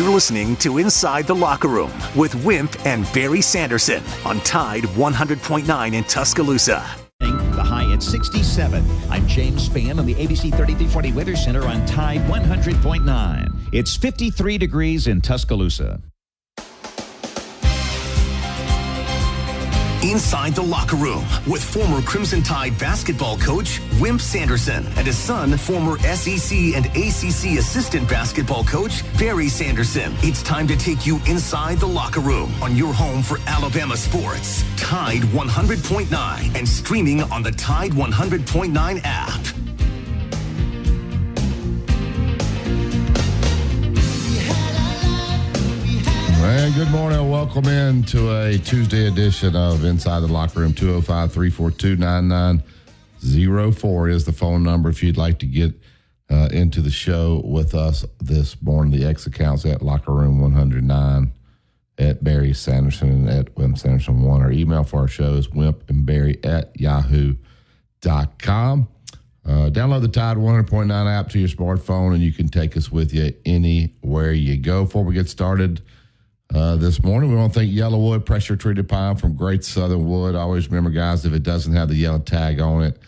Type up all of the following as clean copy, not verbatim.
You're listening to Inside the Locker Room with Wimp and Barry Sanderson on Tide 100.9 in Tuscaloosa. The high at 67. I'm James Spann on the ABC 3340 Weather Center on Tide 100.9. It's 53 degrees in Tuscaloosa. Inside the Locker Room with former Crimson Tide basketball coach Wimp Sanderson and his son, former SEC and ACC assistant basketball coach Barry Sanderson. It's time to take you inside the locker room on your home for Alabama sports. Tide 100.9 and streaming on the Tide 100.9 app. And good morning and welcome in to a Tuesday edition of Inside the Locker Room. 205-342-9904 is the phone number if you'd like to get into the show with us this morning. The X accounts at Locker Room 109, at Barry Sanderson, and at Wimp Sanderson 1. Our email for our show is wimpandbarry@yahoo.com. Download the Tide 100.9 app to your smartphone, and you can take us with you anywhere you go. Before we get started, this morning, we want to thank Yellowwood Pressure Treated Pine from Great Southern Wood. Always remember, guys, if it doesn't have the yellow tag on it,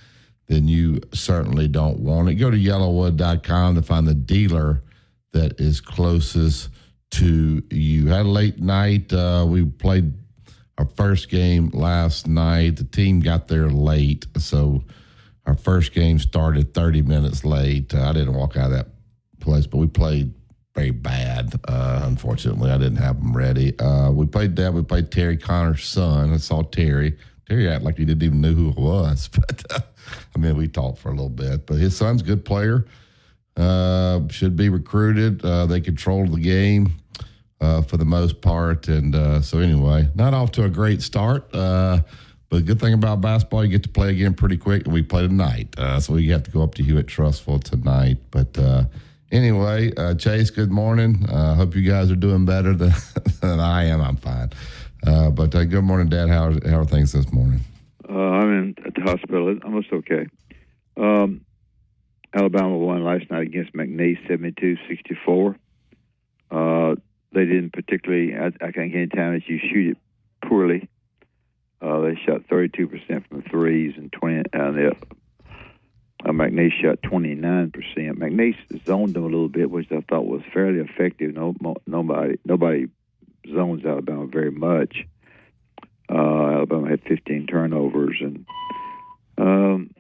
then you certainly don't want it. Go to yellowwood.com to find the dealer that is closest to you. Had a late night. We played our first game last night. The team got there late, so our first game started 30 minutes late. I didn't walk out of that place, but we played very bad. Unfortunately, I didn't have them ready. We played Dad. We played Terry Connor's son. I saw Terry. Terry acted like he didn't even know who it was. But, we talked for a little bit. But his son's a good player. Should be recruited. They controlled the game for the most part. And so anyway, not off to a great start. But the good thing about basketball, you get to play again pretty quick. And we play tonight. So we have to go up to Hewitt Trustful tonight. But anyway, Chase, good morning. Hope you guys are doing better than I am. I'm fine. But good morning, Dad. How are things this morning? I'm at the hospital. I'm almost okay. Alabama won last night against McNeese, 72-64. They didn't particularly, I think any time that you shoot it poorly, they shot 32% from threes and 20. McNeese shot 29%. McNeese zoned them a little bit, which I thought was fairly effective. Nobody zones Alabama very much. Alabama had 15 turnovers, and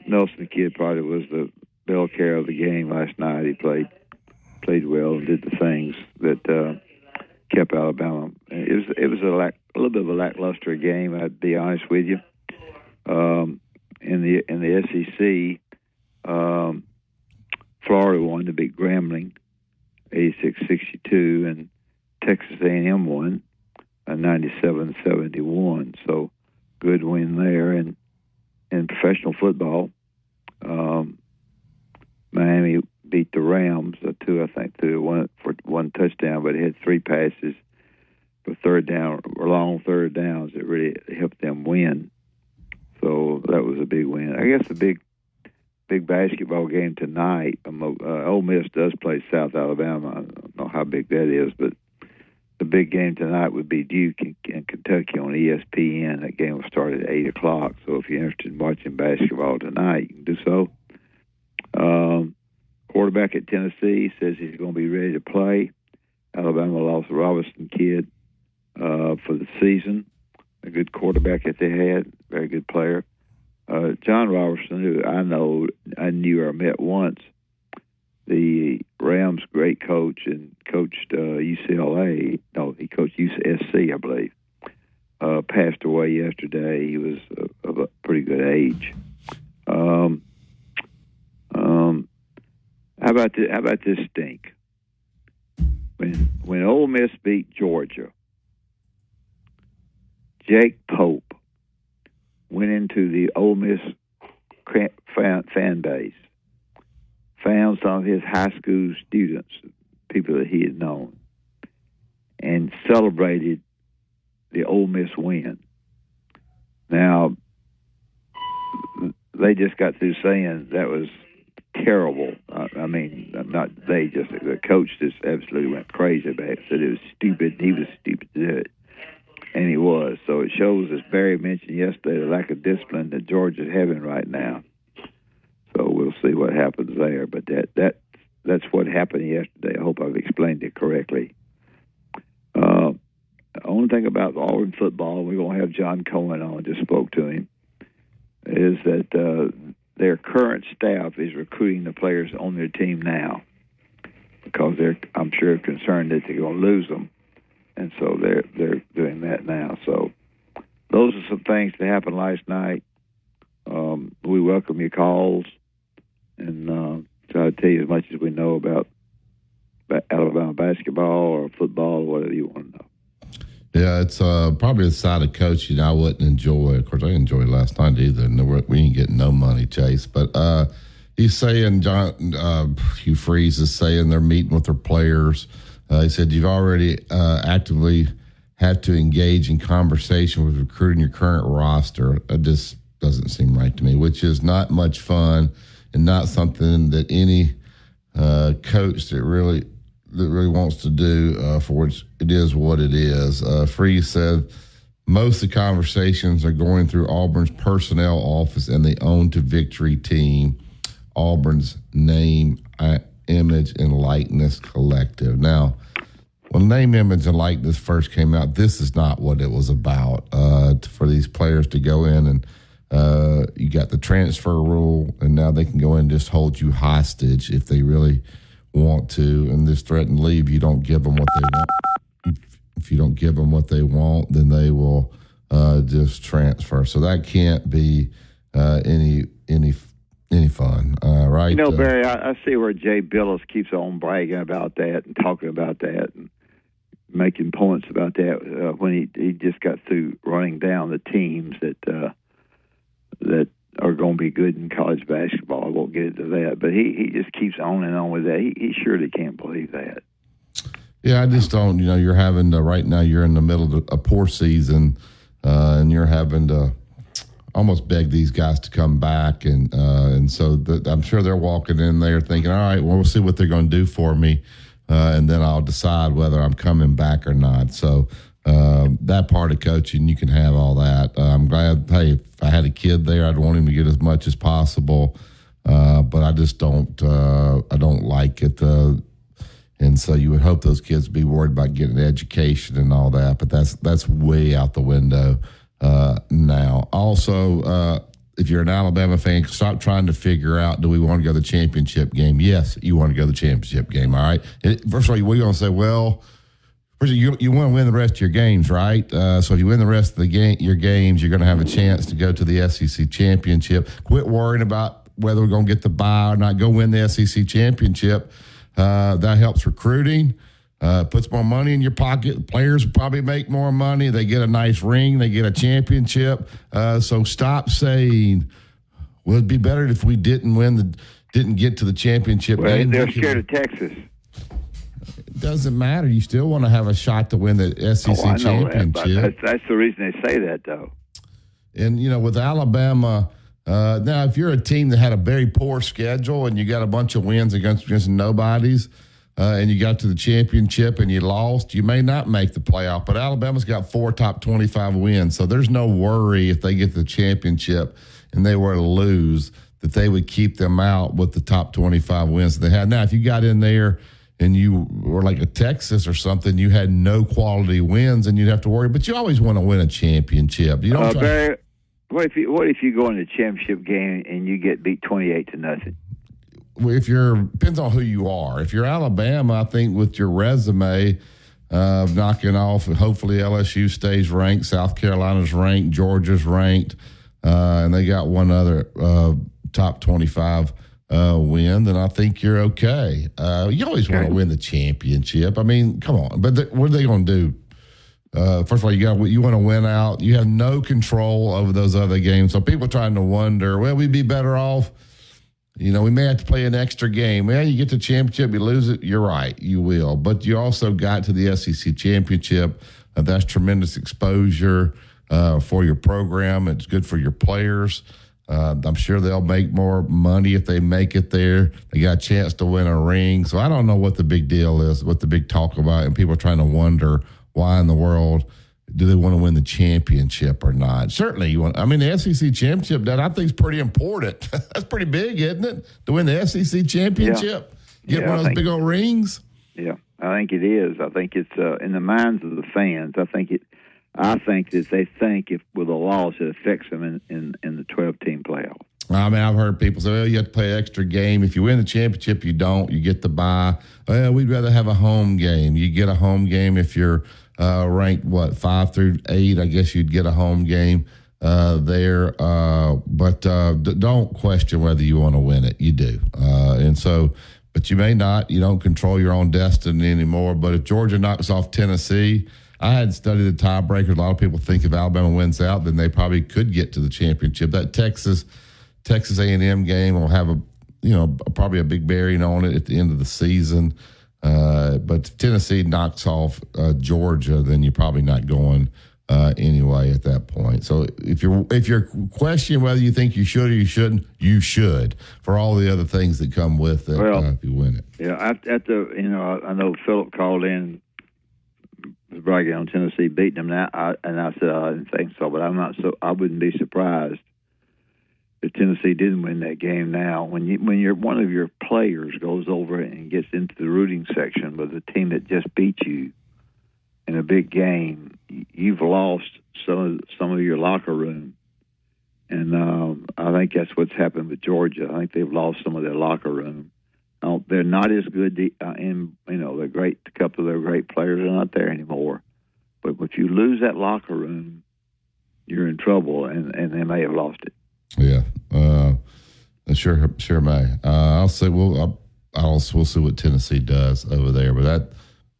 Nelson Kidd probably was the bell carrier of the game last night. He played well and did the things that kept Alabama. It was a little bit of a lackluster game, I'd be honest with you. In the SEC. Florida won to beat Grambling 86-62, and Texas A&M won 97-71. So good win there. And in professional football, Miami beat the Rams one for one touchdown, but it had three passes for long third downs that really helped them win. So that was a big win. I guess the big basketball game tonight. Ole Miss does play South Alabama. I don't know how big that is, but the big game tonight would be Duke and Kentucky on ESPN. That game will start at 8 o'clock. So if you're interested in watching basketball tonight, you can do so. Quarterback at Tennessee says he's going to be ready to play. Alabama lost the Robinson kid for the season. A good quarterback that they had, very good player. John Robertson, who I knew or met once, the Rams' great coach and coached UCLA. No, he coached USC, I believe. Passed away yesterday. He was of a pretty good age. How about this stink? When Ole Miss beat Georgia, Jake Pope went into the Ole Miss fan base, found some of his high school students, people that he had known, and celebrated the Ole Miss win. Now, they just got through saying that was terrible. I mean, not they, just the coach just absolutely went crazy about it. Said it was stupid. He was stupid to do it. And he was. So it shows, as Barry mentioned yesterday, the lack of discipline that Georgia's having right now. So we'll see what happens there. But that's what happened yesterday. I hope I've explained it correctly. The only thing about Auburn football, we're going to have John Cohen on, just spoke to him, is that their current staff is recruiting the players on their team now because they're, I'm sure, concerned that they're going to lose them. And so they're doing that now. So those are some things that happened last night. We welcome your calls and try to tell you as much as we know about Alabama basketball or football or whatever you want to know. Yeah, it's probably a side of coaching I wouldn't enjoy. Of course, I didn't enjoy it last night either. We ain't getting no money, Chase. But he's saying, Hugh Freeze is saying they're meeting with their players. He said you've already actively had to engage in conversation with recruiting your current roster. It just doesn't seem right to me, which is not much fun and not something that any coach that really wants to do for which it is what it is. Freeze said most of the conversations are going through Auburn's personnel office and the Own to Victory team, Auburn's name, image, and likeness collective. Now, when name, image, and likeness first came out, this is not what it was about. For these players to go in and you got the transfer rule, and now they can go in and just hold you hostage if they really want to, and just threaten to leave. You don't give them what they want. If you don't give them what they want, then they will just transfer. So that can't be any fun, right? You know, Barry, I see where Jay Billis keeps on bragging about that and talking about that and making points about that when he just got through running down the teams that are going to be good in college basketball. I won't get into that, but he just keeps on and on with that. He surely can't believe that. Yeah, I just don't. You know, you're having to, right now you're in the middle of a poor season, and you're having to almost beg these guys to come back, and so I'm sure they're walking in there thinking, all right, well, we'll see what they're going to do for me, and then I'll decide whether I'm coming back or not. So that part of coaching, you can have all that. I'm glad, hey, if I had a kid there, I'd want him to get as much as possible, but I just don't like it. And so you would hope those kids be worried about getting an education and all that, but that's way out the window now. Also, if you're an Alabama fan, stop trying to figure out, do we want to go to the championship game? Yes, you want to go to the championship game, all right? First of all, we're going to say, well, you want to win the rest of your games, right? So if you win the rest of your games, you're going to have a chance to go to the SEC championship. Quit worrying about whether we're going to get the bye or not. Go win the SEC championship. That helps recruiting, puts more money in your pocket. The players probably make more money. They get a nice ring. They get a championship. So stop saying, well, it'd be better if we didn't get to the championship game. They're scared of Texas. It doesn't matter. You still want to have a shot to win the SEC championship. That's the reason they say that, though. And, you know, with Alabama, now if you're a team that had a very poor schedule and you got a bunch of wins against nobodies, and you got to the championship and you lost, you may not make the playoff. But Alabama's got 4 top 25 wins, so there's no worry if they get the championship and they were to lose that they would keep them out with the top 25 wins they had. Now, if you got in there and you were like a Texas or something, you had no quality wins, and you'd have to worry. But you always want to win a championship. You don't. Barry, what if you go in the championship game and you get beat 28-0? If depends on who you are. If you're Alabama, I think with your resume of knocking off, hopefully LSU stays ranked, South Carolina's ranked, Georgia's ranked, and they got one other top 25 win, then I think you're okay. You always want to win the championship. I mean, come on. But what are they going to do? First of all, you want to win out. You have no control over those other games. So people trying to wonder, well, we'd be better off. You know, we may have to play an extra game. Well, you get the championship, you lose it. You're right, you will. But you also got to the SEC championship. That's tremendous exposure for your program. It's good for your players. I'm sure they'll make more money if they make it there. They got a chance to win a ring. So I don't know what the big deal is, what the big talk about, and people are trying to wonder why in the world do they want to win the championship or not. Certainly you want. I mean, the SEC championship, that I think is pretty important. That's pretty big, isn't it, to win the SEC championship? Get one of those big old rings? Yeah, I think it is. I think it's in the minds of the fans. I think that they think if with a loss it affects them in the 12-team playoff. I mean, I've heard people say, "Well, you have to play an extra game. If you win the championship, you don't. You get the bye. Well, we'd rather have a home game. You get a home game if you're ranked 5 through 8. I guess you'd get a home game there. But don't question whether you want to win it. You do, and so. But you may not. You don't control your own destiny anymore. But if Georgia knocks off Tennessee, I had studied the tiebreaker. A lot of people think if Alabama wins out, then they probably could get to the championship. That Texas A&M game will have probably a big bearing on it at the end of the season. But if Tennessee knocks off Georgia, then you're probably not going anyway at that point. So if you're questioning whether you think you should or you shouldn't, you should for all the other things that come with it. If you win it. Yeah, I know Philip called in bragging on Tennessee beating them now, and I said I didn't think so, but I wouldn't be surprised if Tennessee didn't win that game. Now, when one of your players goes over and gets into the rooting section with a team that just beat you in a big game, you've lost some of your locker room, and I think that's what's happened with Georgia. I think they've lost some of their locker room. They're not as good, they're great. A couple of their great players are not there anymore. But if you lose that locker room, you're in trouble, and they may have lost it. Yeah, sure may. I'll say we'll see what Tennessee does over there. But that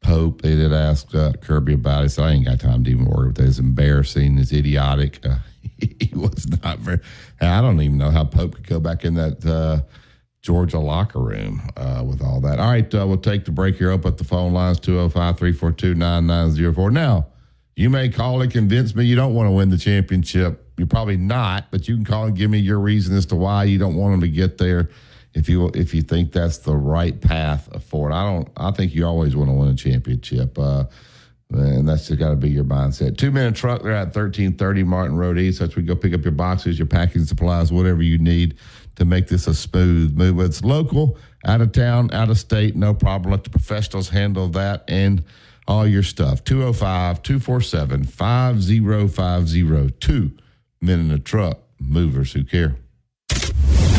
Pope, they did ask Kirby about it. So I ain't got time to even worry with that. It's embarrassing. It's idiotic. He was not very. I don't even know how Pope could go back in that Georgia locker room with all that. All right, we'll take the break here. Up at the phone lines 205-342-9904. Now, you may call and convince me you don't want to win the championship. You're probably not, but you can call and give me your reason as to why you don't want them to get there. If you think that's the right path for it. I think you always want to win a championship. And that's just got to be your mindset. 2-minute truck there at 1330 Martin Road East. That's where you go pick up your boxes, your packing supplies, whatever you need to make this a smooth move. It's local, out of town, out of state, no problem. Let the professionals handle that and all your stuff. 205-247-5050. 2 men in a truck, movers who care.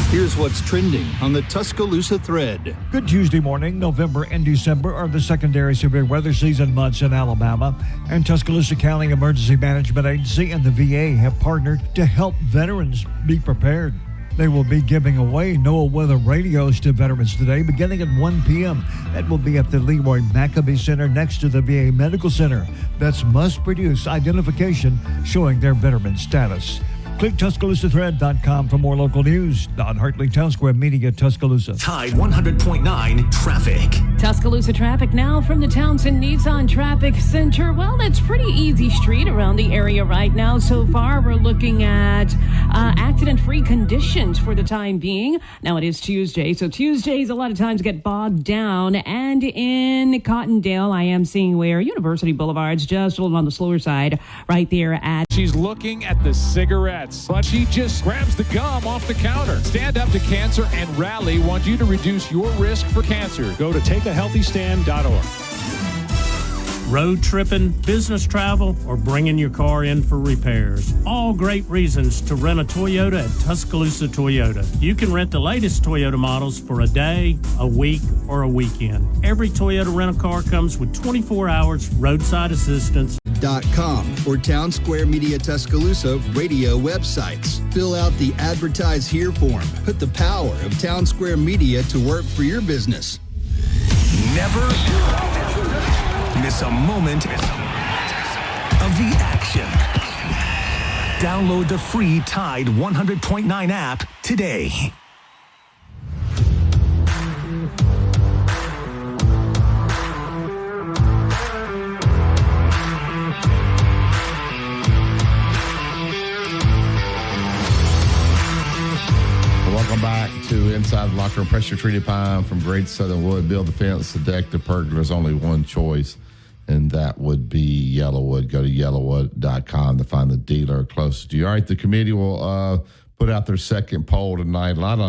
Here's what's trending on the Tuscaloosa thread. Good Tuesday morning. November and December are the secondary severe weather season months in Alabama, and Tuscaloosa County Emergency Management Agency and the VA have partnered to help veterans be prepared. They will be giving away NOAA weather radios to veterans today beginning at 1 p.m. That will be at the Leroy Maccabee Center next to the VA Medical Center. Vets must produce identification showing their veteran status. Click TuscaloosaThread.com for more local news. Don Hartley, Town Square Media, Tuscaloosa. Tide 100.9 traffic. Tuscaloosa traffic now from the Townsend Nissan Traffic Center. Well, it's pretty easy street around the area right now. So far, we're looking at accident-free conditions for the time being. Now, it is Tuesday, so Tuesdays a lot of times get bogged down. And in Cottondale, I am seeing where University Boulevard's just a little on the slower side right there at... She's looking at the cigarettes, but she just grabs the gum off the counter. Stand Up to Cancer and Rally want you to reduce your risk for cancer. Go to takeahealthystand.org. Road tripping, business travel, or bringing your car in for repairs. All great reasons to rent a Toyota at Tuscaloosa Toyota. You can rent the latest Toyota models for a day, a week, or a weekend. Every Toyota rental car comes with 24 hours roadside assistance. .com or Town Square Media Tuscaloosa radio websites. Fill out the Advertise Here form. Put the power of Town Square Media to work for your business. Never miss a moment of the action. Download the free Tide 100.9 app today. inside the locker room. Pressure treated pine from Great Southern Wood. Build the fence, the deck, the pergola. There's only one choice, and that would be Yellowwood. Go to yellowwood.com to find the dealer closest to you. All right, the committee will put out their second poll tonight. A lot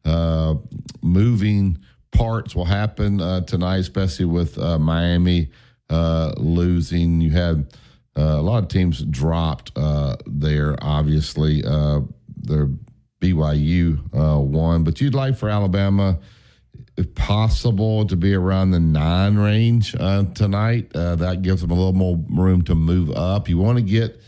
of moving parts will happen tonight, especially with Miami losing. You had a lot of teams dropped there, obviously. Their BYU won, but you'd like for Alabama, if possible, to be around the 9 range tonight. That gives them a little more room to move up. You want to get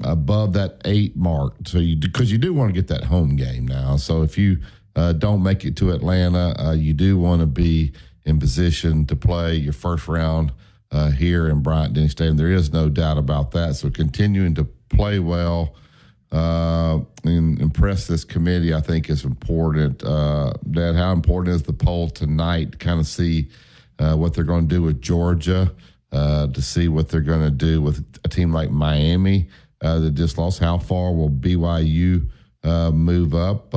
above that 8 mark, because you do want to get that home game now. So if you don't make it to Atlanta, you do want to be in position to play your first round here in Bryant-Denny Stadium. There is no doubt about that. So continuing to play well and impress this committee, I think, is important. Dad, how important is the poll tonight to kind of see what they're going to do with Georgia, to see what they're going to do with a team like Miami that just lost? How far will BYU move up?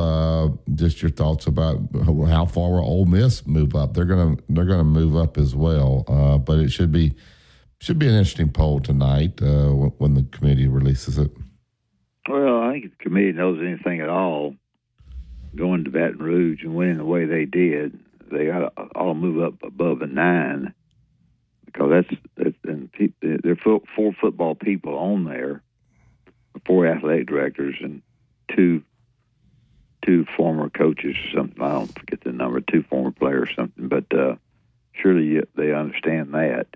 Just your thoughts about how far will Ole Miss move up? They're gonna move up as well, but it should be an interesting poll tonight when the committee releases it. Well, I think if the committee knows anything at all, going to Baton Rouge and winning the way they did, they got to all move up above the 9, because and there are 4 football people on there, 4 athletic directors, and two former coaches or something. I don't forget the number, 2 former players or something, but surely they understand that.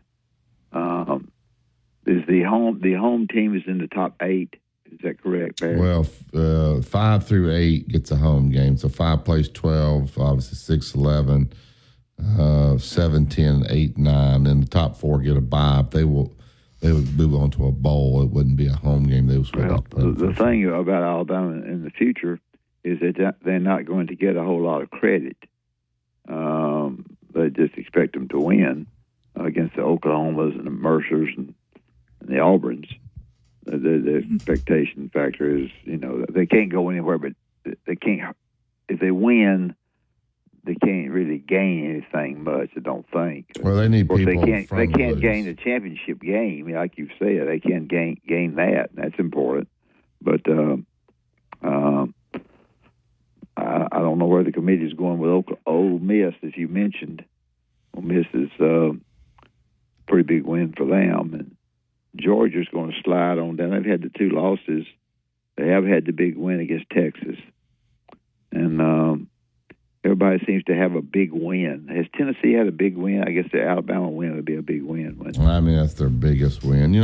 Is the home team is in the top 8? Is that correct, Barry? Well, 5 through 8 gets a home game. So 5 plays 12, obviously 6, 11, 7, 10, 8, 9. And the top 4 get a bye. They would move on to a bowl. It wouldn't be a home game. They would the thing about Alabama in the future is that they're not going to get a whole lot of credit. They just expect them to win against the Oklahomas and the Mercers and the Auburns. The expectation factor is, they can't go anywhere, but they can't. If they win, they can't really gain anything much. I don't think. Well, they need people. They can't gain the championship game, like you said. They can't gain that. That's important. But I don't know where the committee is going with Ole Miss, as you mentioned. Ole Miss is a pretty big win for them, and Georgia's going to slide on down. They've had the 2 losses. They have had the big win against Texas. And everybody seems to have a big win. Has Tennessee had a big win? I guess the Alabama win would be a big win. I mean, that's their biggest win.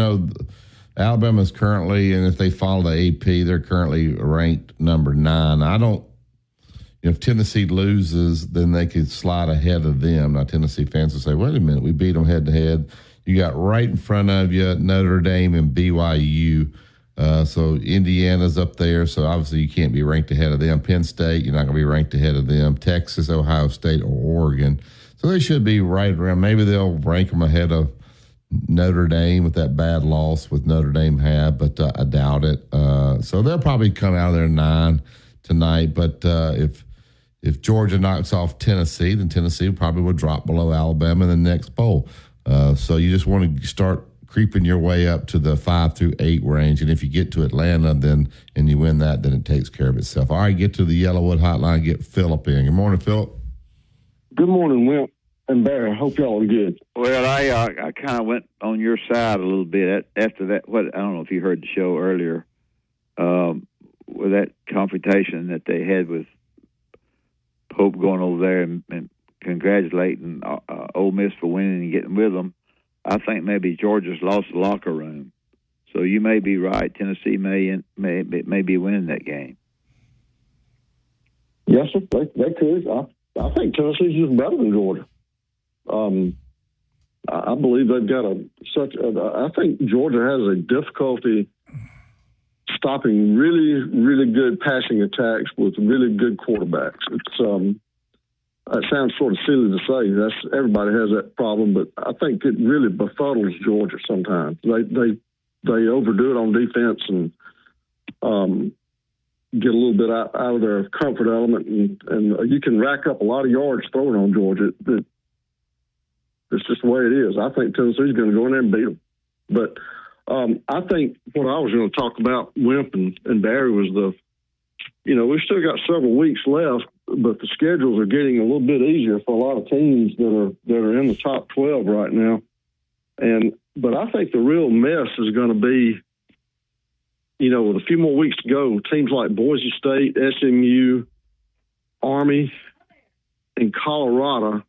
Alabama's currently, and if they follow the AP, they're currently ranked number 9. If Tennessee loses, then they could slide ahead of them. Now, Tennessee fans will say, wait a minute, we beat them head-to-head. You got right in front of you Notre Dame and BYU. So Indiana's up there, so obviously you can't be ranked ahead of them. Penn State, you're not going to be ranked ahead of them. Texas, Ohio State, or Oregon. So they should be right around. Maybe they'll rank them ahead of Notre Dame with that bad loss with Notre Dame had, but I doubt it. So they'll probably come out of there 9 tonight. But if Georgia knocks off Tennessee, then Tennessee probably will drop below Alabama in the next bowl. So you just want to start creeping your way up to the 5 through 8 range. And if you get to Atlanta and you win that, then it takes care of itself. All right, get to the Yellowwood hotline, get Philip in. Good morning, Philip. Good morning, Wimp and Barry. Hope y'all are good. Well, I kind of went on your side a little bit after that. I don't know if you heard the show earlier, with that confrontation that they had with Pope going over there and congratulating Ole Miss for winning and getting with them. I think maybe Georgia's lost the locker room. So you may be right. Tennessee may be winning that game. Yes, sir. They could. I think Tennessee's just better than Georgia. I believe they've got I think Georgia has a difficulty stopping really, really good passing attacks with really good quarterbacks. It sounds sort of silly to say. Everybody has that problem, but I think it really befuddles Georgia sometimes. They overdo it on defense, and get a little bit out of their comfort element, and you can rack up a lot of yards throwing on Georgia. It's just the way it is. I think Tennessee's going to go in there and beat them. But I think what I was going to talk about, Wimp and Barry, was we've still got several weeks left, but the schedules are getting a little bit easier for a lot of teams that are in the top 12 right now. But I think the real mess is going to be, with a few more weeks to go, teams like Boise State, SMU, Army, and Colorado,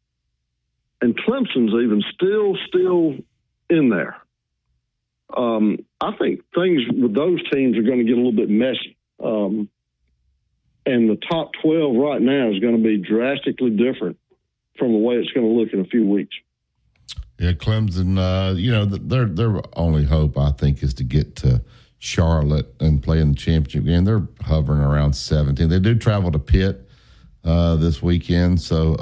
and Clemson's even still in there. I think things with those teams are going to get a little bit messy. And the top 12 right now is going to be drastically different from the way it's going to look in a few weeks. Yeah, Clemson, their only hope, I think, is to get to Charlotte and play in the championship game. They're hovering around 17. They do travel to Pitt this weekend. So,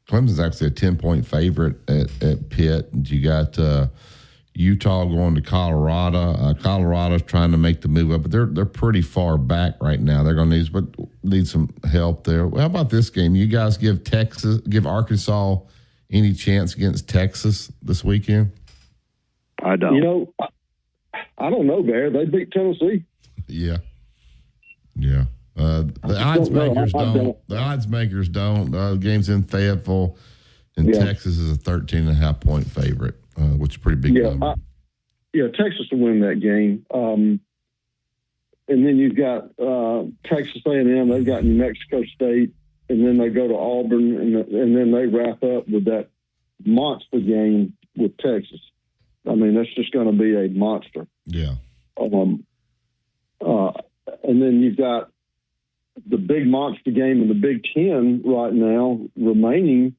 Clemson's actually a 10-point favorite at Pitt. And you got Utah going to Colorado. Colorado's trying to make the move up, but they're pretty far back right now. They're going to need some help there. How about this game? You guys give Arkansas any chance against Texas this weekend? I don't. I don't know, Bear. They beat Tennessee. Yeah. The odds makers don't. The odds makers don't. The game's in Fayetteville, and Texas is a 13.5-point favorite, which is a pretty big number. Texas will win that game. And then you've got Texas A&M. They've got New Mexico State, and then they go to Auburn, and then they wrap up with that monster game with Texas. I mean, that's just going to be a monster. Yeah. And then you've got the big monster game in the Big Ten right now remaining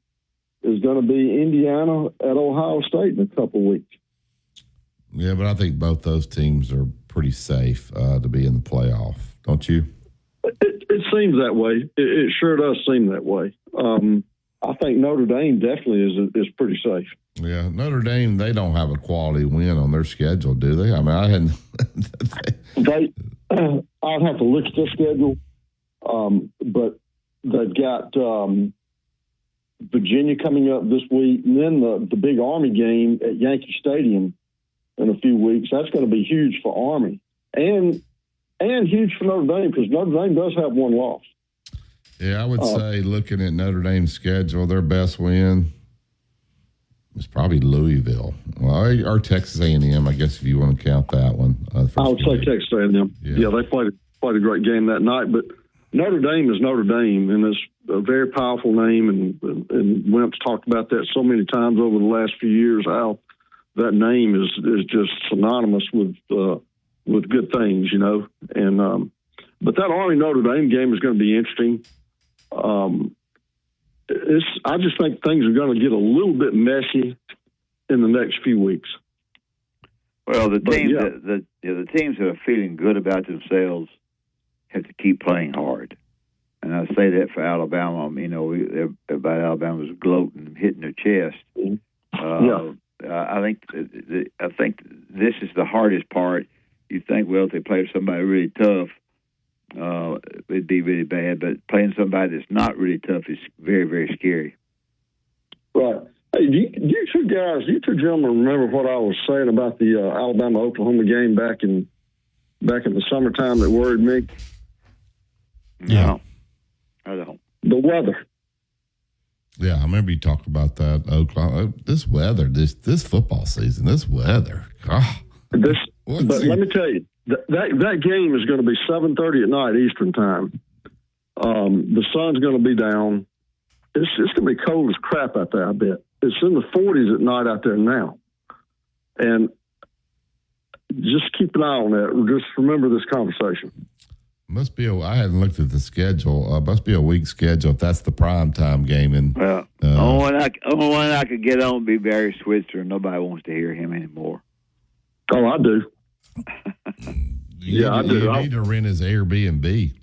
is going to be Indiana at Ohio State in a couple weeks. Yeah, but I think both those teams are pretty safe to be in the playoff, don't you? It seems that way. It sure does seem that way. I think Notre Dame definitely is pretty safe. Yeah, Notre Dame, they don't have a quality win on their schedule, do they? I mean, I hadn't. I'd have to look at their schedule, but they've got Virginia coming up this week, and then the big Army game at Yankee Stadium in a few weeks. That's going to be huge for Army and huge for Notre Dame because Notre Dame does have one loss. Yeah, I would say looking at Notre Dame's schedule, their best win is probably Louisville. Well, or Texas A&M, I guess, if you want to count that one. I would say Texas A&M. Yeah, they played a great game that night. But Notre Dame is Notre Dame, and it's a very powerful name. And Wimp's talked about that so many times over the last few years, how that name is just synonymous with good things, And but that Army Notre Dame game is going to be interesting. I just think things are going to get a little bit messy in the next few weeks. Well, the teams that are feeling good about themselves have to keep playing hard, and I say that for Alabama. Everybody Alabama was gloating, hitting their chest. I think this is the hardest part. You think, well, if they play somebody really tough, it'd be really bad, but playing somebody that's not really tough is very, very scary. Right. Hey, you two gentlemen remember what I was saying about the Alabama-Oklahoma game back in the summertime that worried me? No, I don't. The weather. Yeah, I remember you talked about that. Oklahoma, this weather, this football season, this weather. God. But let me tell you, that game is going to be 7:30 at night Eastern time. The sun's going to be down. It's going to be cold as crap out there, I bet. It's in the 40s at night out there now. And just keep an eye on that. Just remember this conversation. I hadn't looked at the schedule. Must be a weak schedule if that's the prime time game. And only one I could get on would be Barry Switzer, and nobody wants to hear him anymore. Oh, I do. I do. You need to rent his Airbnb.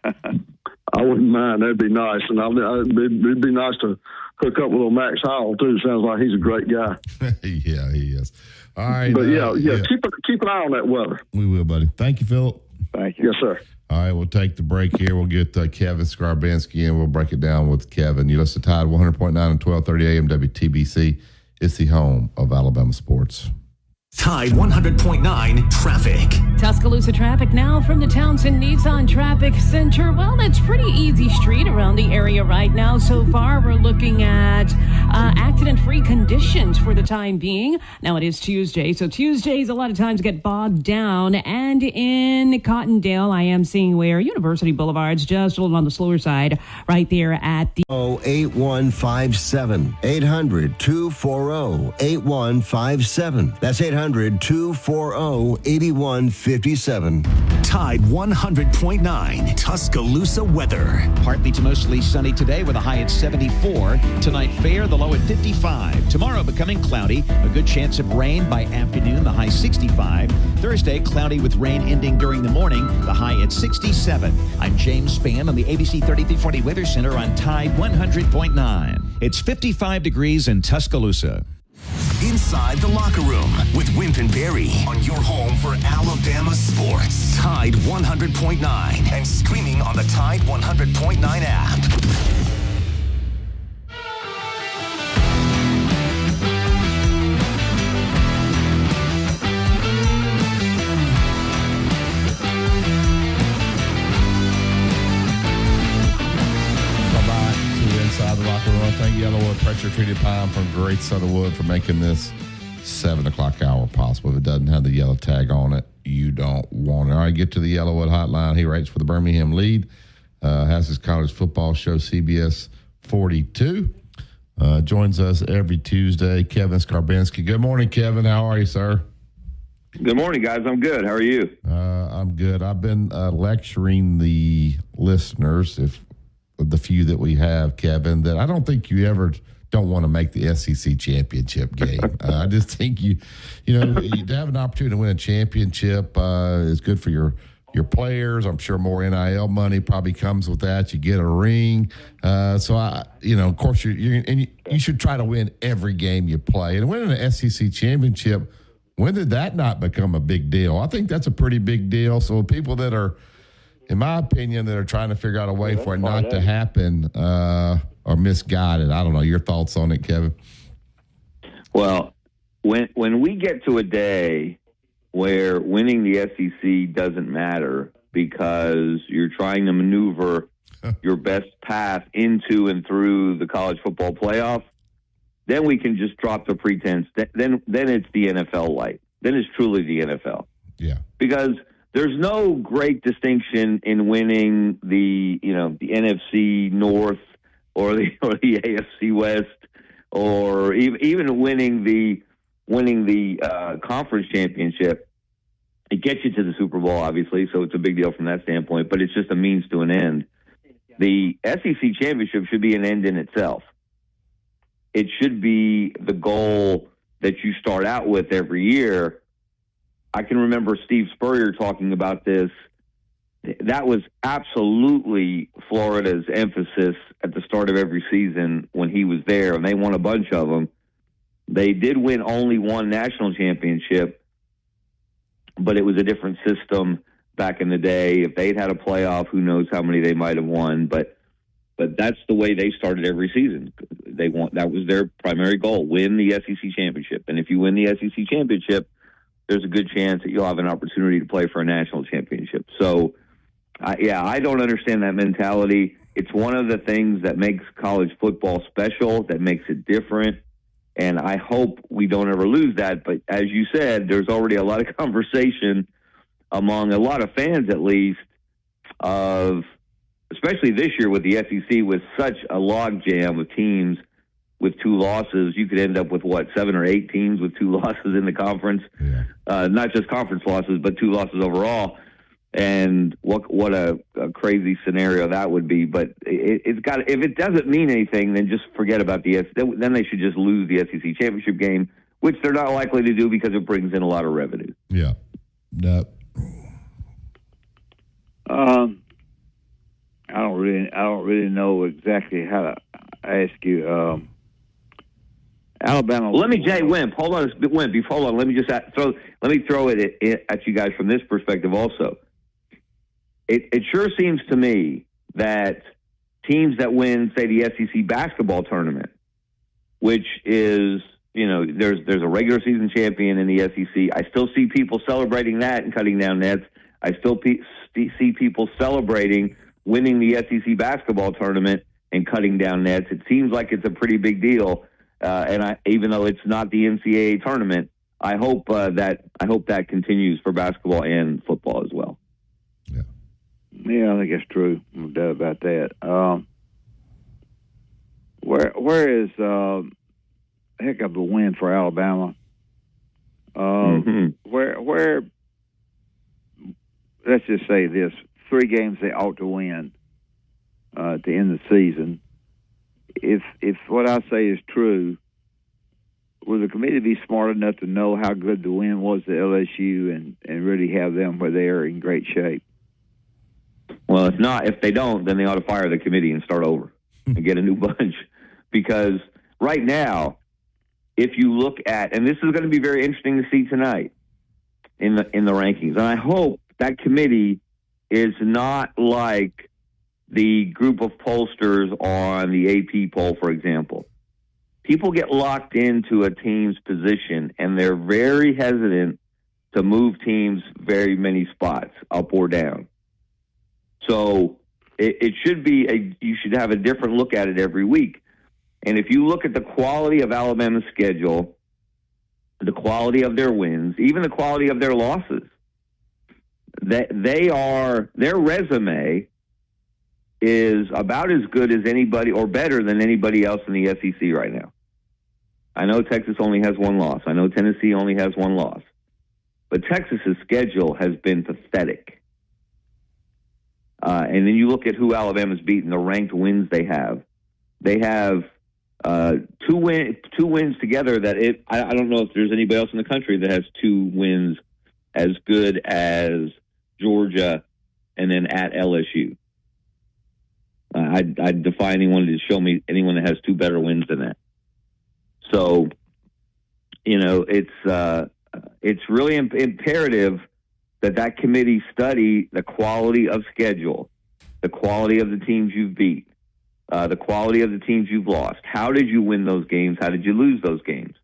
I wouldn't mind. That'd be nice. And it'd be nice to hook up with little Max Howell, too. Sounds like he's a great guy. Yeah, he is. All right. But, keep an eye on that weather. We will, buddy. Thank you, Philip. Thank you. Yes, sir. All right, we'll take the break here. We'll get Kevin Skarbanski in. We'll break it down with Kevin. You listen to Tide 100.9 and 1230 AM WTBC. It's the home of Alabama sports. Tide 100.9 traffic. Tuscaloosa traffic now from the Townsend Nissan Traffic Center. Well, it's pretty easy street around the area right now. So far, we're looking at accident-free conditions for the time being. Now it is Tuesday, so Tuesdays a lot of times get bogged down. And in Cottondale, I am seeing where University Boulevard's just a little on the slower side right there at the 8157 800-240-8157. That's 800-240-8157. Tide 100.9 Tuscaloosa weather. Partly to mostly sunny today with a high at 74. Tonight fair, the low at 55. Tomorrow becoming cloudy, a good chance of rain by afternoon, the high 65. Thursday cloudy with rain ending during the morning, the high at 67. I'm James Spann on the ABC 3340 Weather Center on Tide 100.9. It's 55 degrees in Tuscaloosa. Inside the Locker Room with Wimp and Barry on your home for Alabama sports. Tide 100.9 and streaming on the Tide 100.9 app. Inside the Locker Room. Thank Yellowwood Pressure Treated Pine from Great Southern Wood for making this 7 o'clock hour possible. If it doesn't have the yellow tag on it, you don't want it. All right, get to the Yellowwood hotline. He writes for the Birmingham Lead. Has his college football show, CBS 42. Joins us every Tuesday, Kevin Skarbanski. Good morning, Kevin. How are you, sir? Good morning, guys. I'm good. How are you? I'm good. I've been lecturing the listeners, if the few that we have, Kevin, that I don't think you ever don't want to make the SEC championship game. I just think you to have an opportunity to win a championship is good for your players. I'm sure more NIL money probably comes with that. You get a ring. So of course you should try to win every game you play. And winning an SEC championship, when did that not become a big deal? I think that's a pretty big deal. So people that are, in my opinion, that are trying to figure out a way for it not to happen are misguided. I don't know. Your thoughts on it, Kevin? Well, when we get to a day where winning the SEC doesn't matter because you're trying to maneuver your best path into and through the college football playoff, then we can just drop the pretense. Then it's the NFL light. Then it's truly the NFL. Yeah. Because there's no great distinction in winning the NFC North or the AFC West, or even winning the conference championship. It gets you to the Super Bowl, obviously, so it's a big deal from that standpoint. But it's just a means to an end. The SEC championship should be an end in itself. It should be the goal that you start out with every year. I can remember Steve Spurrier talking about this. That was absolutely Florida's emphasis at the start of every season when he was there, and they won a bunch of them. They did win only one national championship, but it was a different system back in the day. If they'd had a playoff, who knows how many they might have won. But that's the way they started every season. That was their primary goal, win the SEC championship. And if you win the SEC championship, there's a good chance that you'll have an opportunity to play for a national championship. So, I don't understand that mentality. It's one of the things that makes college football special, that makes it different, and I hope we don't ever lose that. But as you said, there's already a lot of conversation among a lot of fans, at least, of especially this year with the SEC, with such a logjam of teams with 2 losses. You could end up with 7 or 8 teams with 2 losses in the conference. Yeah. Not just conference losses, but 2 losses overall. And what a crazy scenario that would be. But if it doesn't mean anything, then just forget about the SEC. Then they should just lose the SEC championship game, which they're not likely to do because it brings in a lot of revenue. Yeah. No. I don't really know exactly how to ask you. Alabama. Well, let me, Jay Wimp. Hold on, Wimp. Hold on. Let me just throw it at you guys from this perspective also. it sure seems to me that teams that win, say, the SEC basketball tournament, which is, there's a regular season champion in the SEC. I still see people celebrating that and cutting down nets. I still see people celebrating winning the SEC basketball tournament and cutting down nets. It seems like it's a pretty big deal. Even though it's not the NCAA tournament, I hope that continues for basketball and football as well. Yeah, I think that's true. No doubt about that. Where is heck of a win for Alabama? Where? Let's just say this: 3 games they ought to win at the end of the season. If what I say is true, will the committee be smart enough to know how good the win was to LSU and really have them where they are in great shape? Well, if they don't, then they ought to fire the committee and start over and get a new bunch. Because right now, if you look at, and this is going to be very interesting to see tonight in the rankings, and I hope that committee is not like the group of pollsters on the AP poll, for example. People get locked into a team's position, and they're very hesitant to move teams very many spots, up or down. So it should be you should have a different look at it every week. And if you look at the quality of Alabama's schedule, the quality of their wins, even the quality of their losses, their resume is about as good as anybody or better than anybody else in the SEC right now. I know Texas only has 1 loss. I know Tennessee only has 1 loss. But Texas's schedule has been pathetic. And then you look at who Alabama's beaten, the ranked wins they have. They have two wins together that I don't know if there's anybody else in the country that has 2 wins as good as Georgia and then at LSU. I'd defy anyone to show me anyone that has 2 better wins than that. So, it's really imperative that committee study the quality of schedule, the quality of the teams you've beat, the quality of the teams you've lost. How did you win those games? How did you lose those games?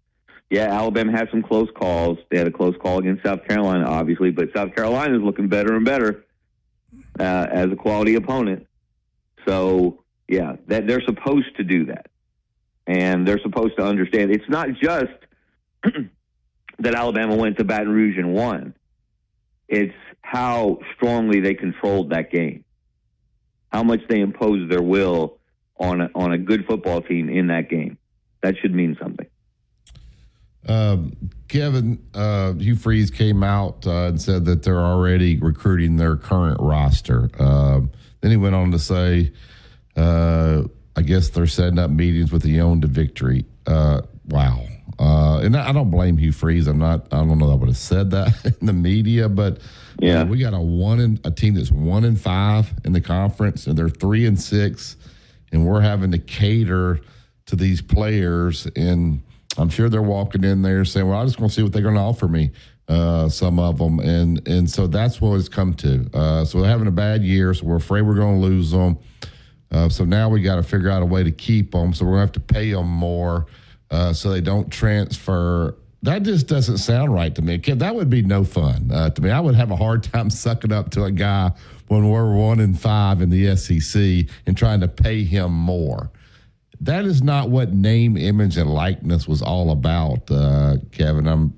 Yeah, Alabama had some close calls. They had a close call against South Carolina, obviously, but South Carolina is looking better and better as a quality opponent. So, yeah, that they're supposed to do that. And they're supposed to understand it's not just that Alabama went to Baton Rouge and won. It's how strongly they controlled that game, how much they imposed their will on a good football team in that game. That should mean something. Kevin, Hugh Freeze came out and said that they're already recruiting their current roster. Then he went on to say, I guess they're setting up meetings with the own to victory. Wow. And I don't blame Hugh Freeze. I don't know that I would have said that in the media, but yeah, we got a team that's 1-5 in the conference, and they're 3-6, and we're having to cater to these players, and I'm sure they're walking in there saying, "Well, I just want to see what they're going to offer me." Some of them, and so that's what it's come to. So they're having a bad year, so we're afraid we're going to lose them. So now we got to figure out a way to keep them. So we're going to have to pay them more. So they don't transfer. That just doesn't sound right to me. That would be no fun to me. I would have a hard time sucking up to a guy when we're 1-5 in the SEC and trying to pay him more. That is not what name, image, and likeness was all about, Kevin. I'm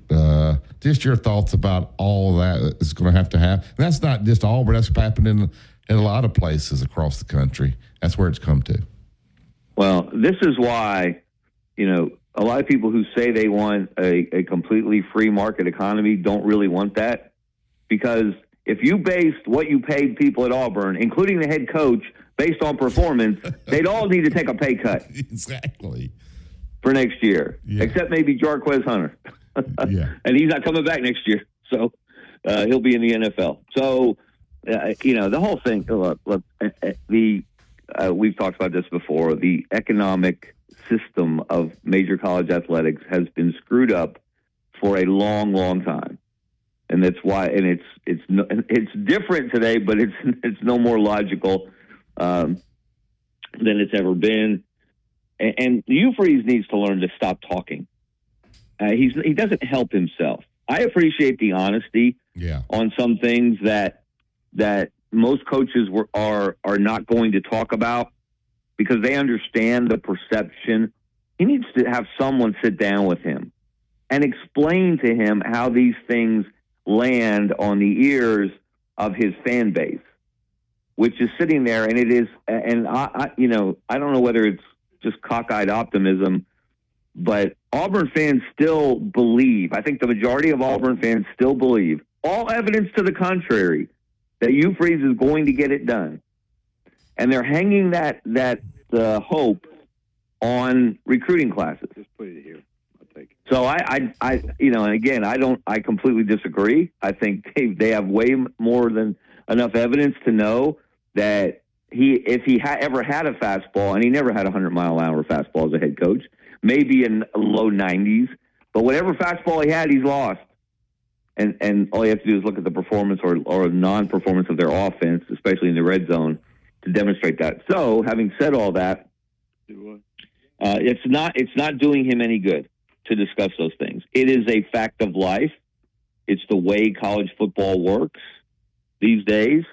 just your thoughts about all that is going to have to happen. And that's not just Auburn. That's happening in a lot of places across the country. That's where it's come to. Well, this is why, a lot of people who say they want a completely free market economy don't really want that. Because if you based what you paid people at Auburn, including the head coach, based on performance, they'd all need to take a pay cut. Exactly. For next year. Yeah. Except maybe Jarquez Hunter. Yeah. And he's not coming back next year. So he'll be in the NFL. So, the whole thing, look, we've talked about this before, the economic system of major college athletics has been screwed up for a long, long time. and that's why. And it's different today, but it's no more logical than it's ever been. And Hugh Freeze needs to learn to stop talking. He doesn't help himself. I appreciate the honesty on some things that most coaches are not going to talk about because they understand the perception. He needs to have someone sit down with him and explain to him how these things land on the ears of his fan base, which is sitting there, and it is. And I don't know whether it's just cockeyed optimism, but Auburn fans still believe. I think the majority of Auburn fans still believe, all evidence to the contrary, that Hugh Freeze is going to get it done, and they're hanging that hope on recruiting classes. Just put it here. I'll take it. So and again, I completely disagree. I think they have way more than enough evidence to know that if he ever had a fastball, and he never had a 100-mile-an-hour fastball as a head coach, maybe in low 90s, but whatever fastball he had, he's lost. And all you have to do is look at the performance or non-performance of their offense, especially in the red zone, to demonstrate that. So, having said all that, it's not doing him any good to discuss those things. It is a fact of life. It's the way college football works these days.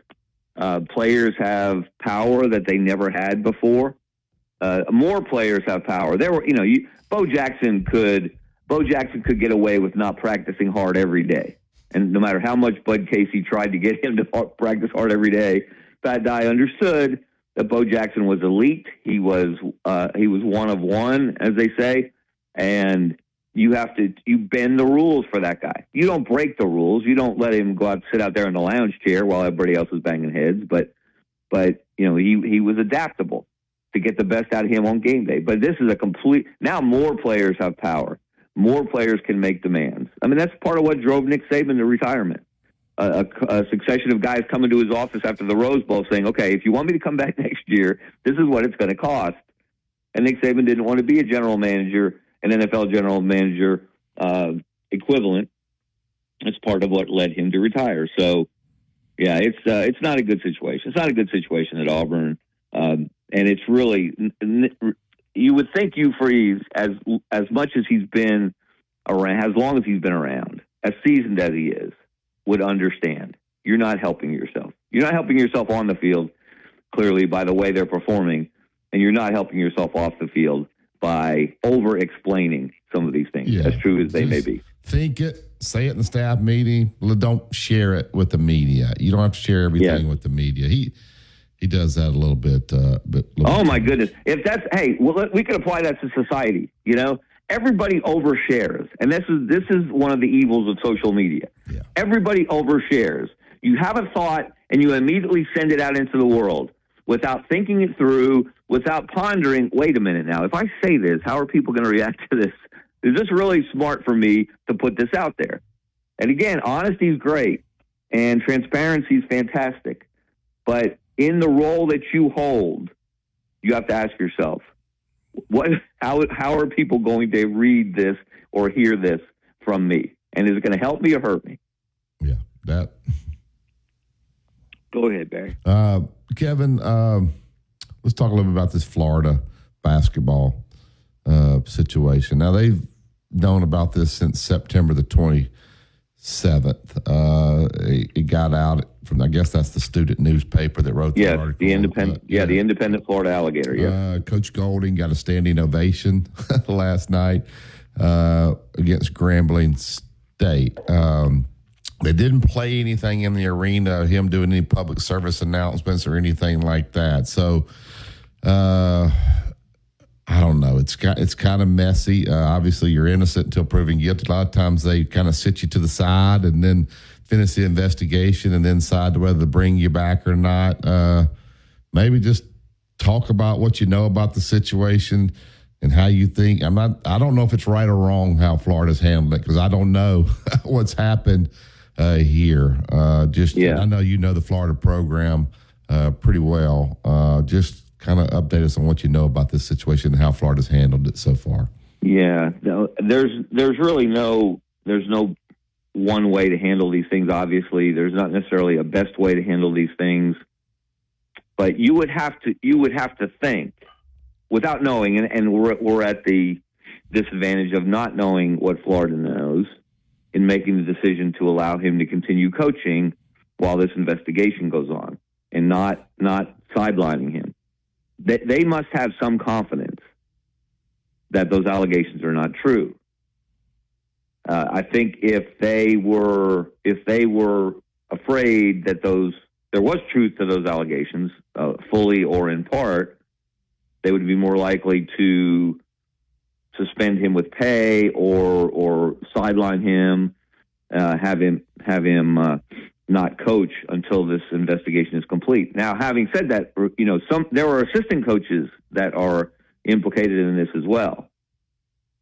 Players have power that they never had before. More players have power. Bo Jackson could get away with not practicing hard every day. And no matter how much Bud Casey tried to get him to practice hard every day, Fat Guy understood that Bo Jackson was elite. He was one of one, as they say, and you bend the rules for that guy. You don't break the rules. You don't let him go out and sit out there in the lounge chair while everybody else is banging heads. But he was adaptable to get the best out of him on game day. But this is now more players have power. More players can make demands. I mean, that's part of what drove Nick Saban to retirement. A succession of guys coming to his office after the Rose Bowl saying, okay, if you want me to come back next year, this is what it's going to cost. And Nick Saban didn't want to be a general manager, an NFL general manager equivalent. That's part of what led him to retire. So, yeah, it's not a good situation. It's not a good situation at Auburn. And it's really, you would think Hugh Freeze, as much as he's been around, as long as he's been around, as seasoned as he is, would understand. You're not helping yourself. You're not helping yourself on the field, clearly, by the way they're performing, and you're not helping yourself off the field by over-explaining some of these things, as true as they may be. Think it, say it in the staff meeting. Don't share it with the media. You don't have to share everything with the media. He does that a little bit. My goodness! If that's we could apply that to society. Everybody overshares, and this is one of the evils of social media. Yeah. Everybody overshares. You have a thought, and you immediately send it out into the world without thinking it through, without pondering. Wait a minute now. If I say this, how are people going to react to this? Is this really smart for me to put this out there? And again, honesty is great, and transparency is fantastic, but in the role that you hold, you have to ask yourself, how are people going to read this or hear this from me? And is it going to help me or hurt me? Yeah, that. Go ahead, Barry. Kevin, let's talk a little bit about this Florida basketball situation. Now, they've known about this since September the 27th. It got out from, I guess that's the student newspaper that wrote the article. The Independent Florida Alligator. Yeah, Coach Golding got a standing ovation last night against Grambling State. They didn't play anything in the arena, him doing any public service announcements or anything like that. So, I don't know. It's kind of messy. Obviously, you're innocent until proven guilty. A lot of times they kind of sit you to the side and then finish the investigation and then decide whether to bring you back or not. Maybe just talk about what you know about the situation and how you think. I don't know if it's right or wrong how Florida's handled it because I don't know what's happened here. I know you know the Florida program pretty well. Just kind of update us on what you know about this situation and how Florida's handled it so far. Yeah, no, there's really no one way to handle these things. Obviously, there's not necessarily a best way to handle these things, but you would have to think without knowing, and we're at the disadvantage of not knowing what Florida knows in making the decision to allow him to continue coaching while this investigation goes on and not sidelining him. They must have some confidence that those allegations are not true. I think if they were afraid that there was truth to those allegations, fully or in part, they would be more likely to suspend him with pay or sideline him, have him not coach until this investigation is complete. Now, having said that, there are assistant coaches that are implicated in this as well,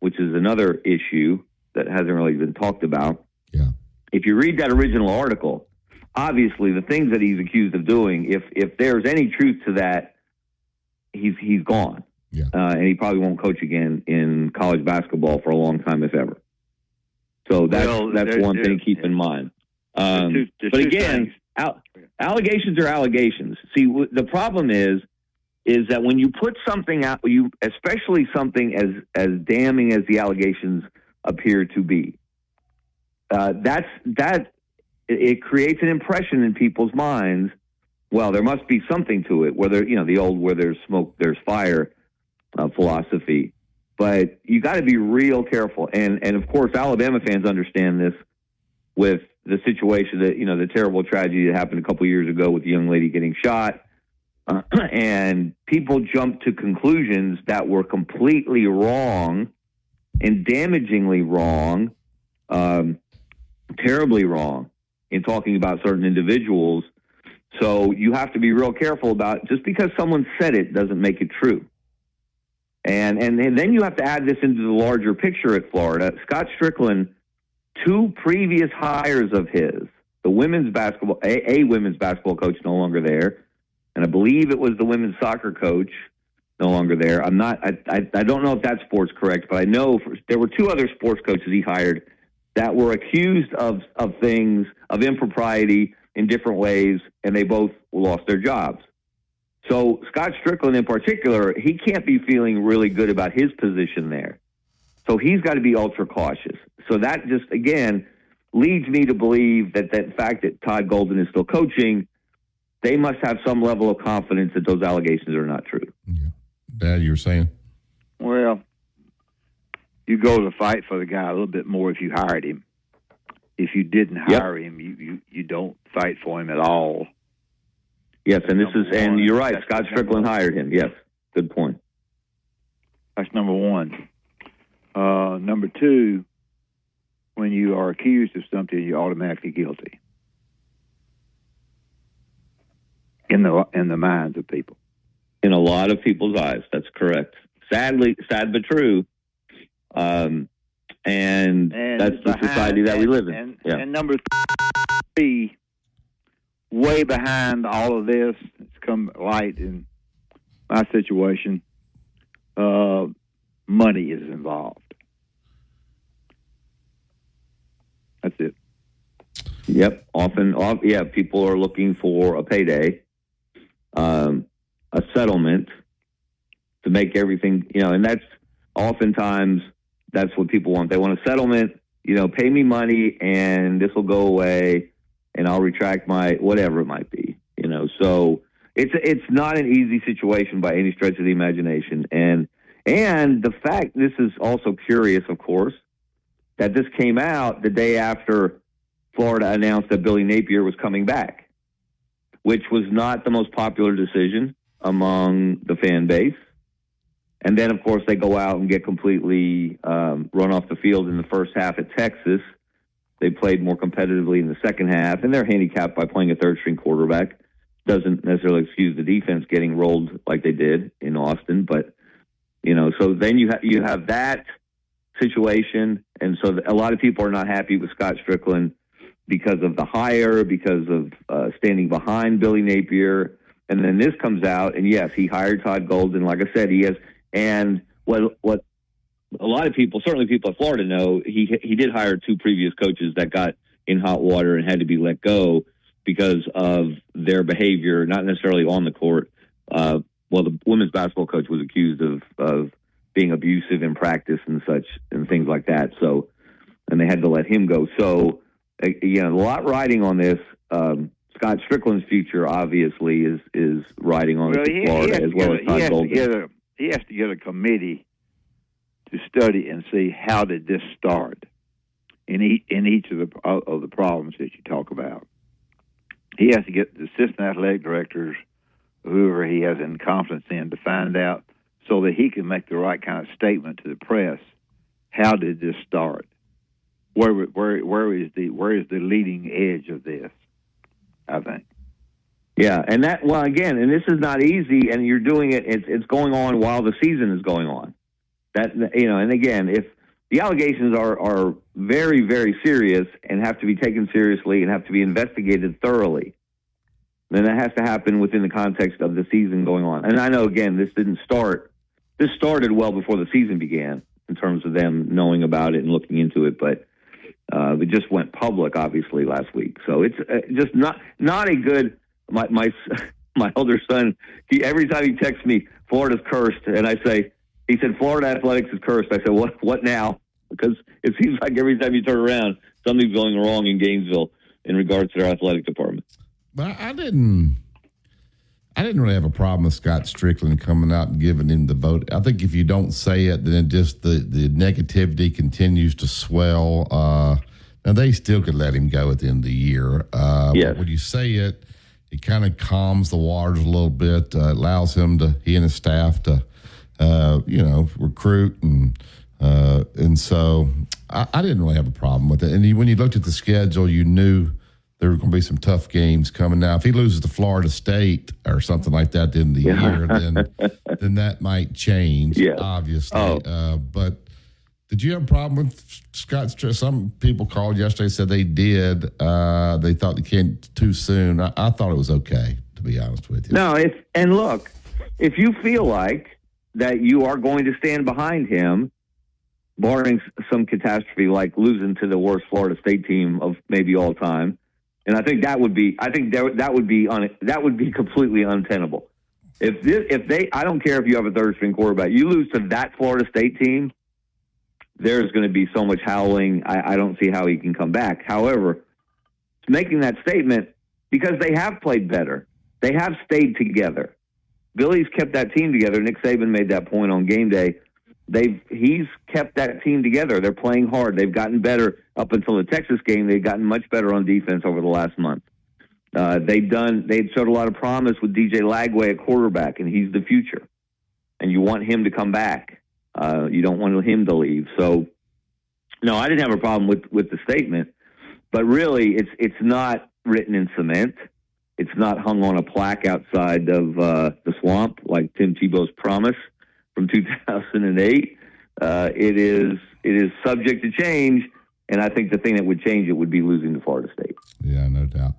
which is another issue that hasn't really been talked about. Yeah. If you read that original article, obviously the things that he's accused of doing, if there's any truth to that, he's gone. Yeah. And he probably won't coach again in college basketball for a long time, if ever. So that's one thing to keep in mind. But again, allegations are allegations. See, the problem is that when you put something out, especially something as damning as the allegations appear to be, it creates an impression in people's minds. Well, there must be something to it. Whether the old "where there's smoke, there's fire" philosophy. But you got to be real careful, and of course, Alabama fans understand this with the situation that the terrible tragedy that happened a couple years ago with the young lady getting shot, and people jumped to conclusions that were completely wrong and damagingly wrong, terribly wrong in talking about certain individuals. So you have to be real careful about just because someone said it doesn't make it true. And then you have to add this into the larger picture at Florida. Scott Strickland, two previous hires of his, the women's basketball, a women's basketball coach no longer there, and I believe it was the women's soccer coach no longer there. I don't know if that sport's correct, but I know there were two other sports coaches he hired that were accused of things, of impropriety in different ways, and they both lost their jobs. So Scott Strickland in particular, he can't be feeling really good about his position there. So he's got to be ultra cautious. So that just, again, leads me to believe that the fact that Todd Golden is still coaching, they must have some level of confidence that those allegations are not true. Yeah. Dad, you were saying? Well, you go to fight for the guy a little bit more if you hired him. If you didn't hire him, you don't fight for him at all. Yes, and you're right. Scott Strickland hired him. Yes, good point. That's number one. Number two, when you are accused of something, you're automatically guilty in the minds of people. In a lot of people's eyes, that's correct. Sad but true. And that's the society that we live in. And number three, way behind all of this, it's come light in my situation, money is involved. That's it. Yep. Often, people are looking for a payday, a settlement to make everything, and that's oftentimes that's what people want. They want a settlement, pay me money and this will go away and I'll retract my whatever it might be, So it's not an easy situation by any stretch of the imagination. And the fact, this is also curious, of course, that this came out the day after Florida announced that Billy Napier was coming back, which was not the most popular decision among the fan base. And then, of course, they go out and get completely run off the field in the first half at Texas. They played more competitively in the second half, and they're handicapped by playing a third-string quarterback. Doesn't necessarily excuse the defense getting rolled like they did in Austin, but so then you have that situation, and so a lot of people are not happy with Scott Strickland because of the hire, because of standing behind Billy Napier, and then this comes out, and yes, he hired Todd Golden. Like I said, he has, and what a lot of people, certainly people in Florida, know, he did hire two previous coaches that got in hot water and had to be let go because of their behavior, not necessarily on the court. The women's basketball coach was accused of being abusive in practice and such and things like that. So, and they had to let him go. So, a lot riding on this. Scott Strickland's future obviously is riding on Florida as well as Todd Golden. He has to get a committee to study and see how did this start in each of the problems that you talk about. He has to get the assistant athletic directors, whoever he has in confidence in, to find out so that he can make the right kind of statement to the press. How did this start? Where is the leading edge of this? I think. Yeah, and and this is not easy, and you're doing it. It's going on while the season is going on. And again, if the allegations are very, very serious and have to be taken seriously and have to be investigated thoroughly, then that has to happen within the context of the season going on. And I know, again, this didn't start. This started well before the season began in terms of them knowing about it and looking into it, but it just went public, obviously, last week. So it's just not a good. My older son, every time he texts me, Florida's cursed, and he said Florida athletics is cursed. I said, what now? Because it seems like every time you turn around, something's going wrong in Gainesville in regards to their athletic department. But I didn't really have a problem with Scott Strickland coming out and giving him the vote. I think if you don't say it, then just the negativity continues to swell. Now, they still could let him go at the end of the year. Yes. But when you say it, it kind of calms the waters a little bit, allows he and his staff to, recruit. And so I didn't really have a problem with it. And when you looked at the schedule, you knew there were going to be some tough games coming. Now, if he loses to Florida State or something like that at the end of the year, then that might change, obviously. But did you have a problem with Scott? Some people called yesterday, said they did. They thought they came too soon. I thought it was okay, to be honest with you. No, look, if you feel like that you are going to stand behind him, barring some catastrophe like losing to the worst Florida State team of maybe all time, and I think that would be completely untenable. I don't care if you have a third string quarterback, you lose to that Florida State team, there's going to be so much howling. I don't see how he can come back. However, making that statement because they have played better. They have stayed together. Billy's kept that team together. Nick Saban made that point on game day. He's kept that team together. They're playing hard. They've gotten better up until the Texas game. They've gotten much better on defense over the last month. They'd showed a lot of promise with DJ Lagway at quarterback, and he's the future. And you want him to come back. You don't want him to leave. So, no, I didn't have a problem with the statement. But really, it's not written in cement. It's not hung on a plaque outside of the swamp like Tim Tebow's promise from 2008. It is subject to change, and I think the thing that would change it would be losing to Florida State. Yeah, no doubt.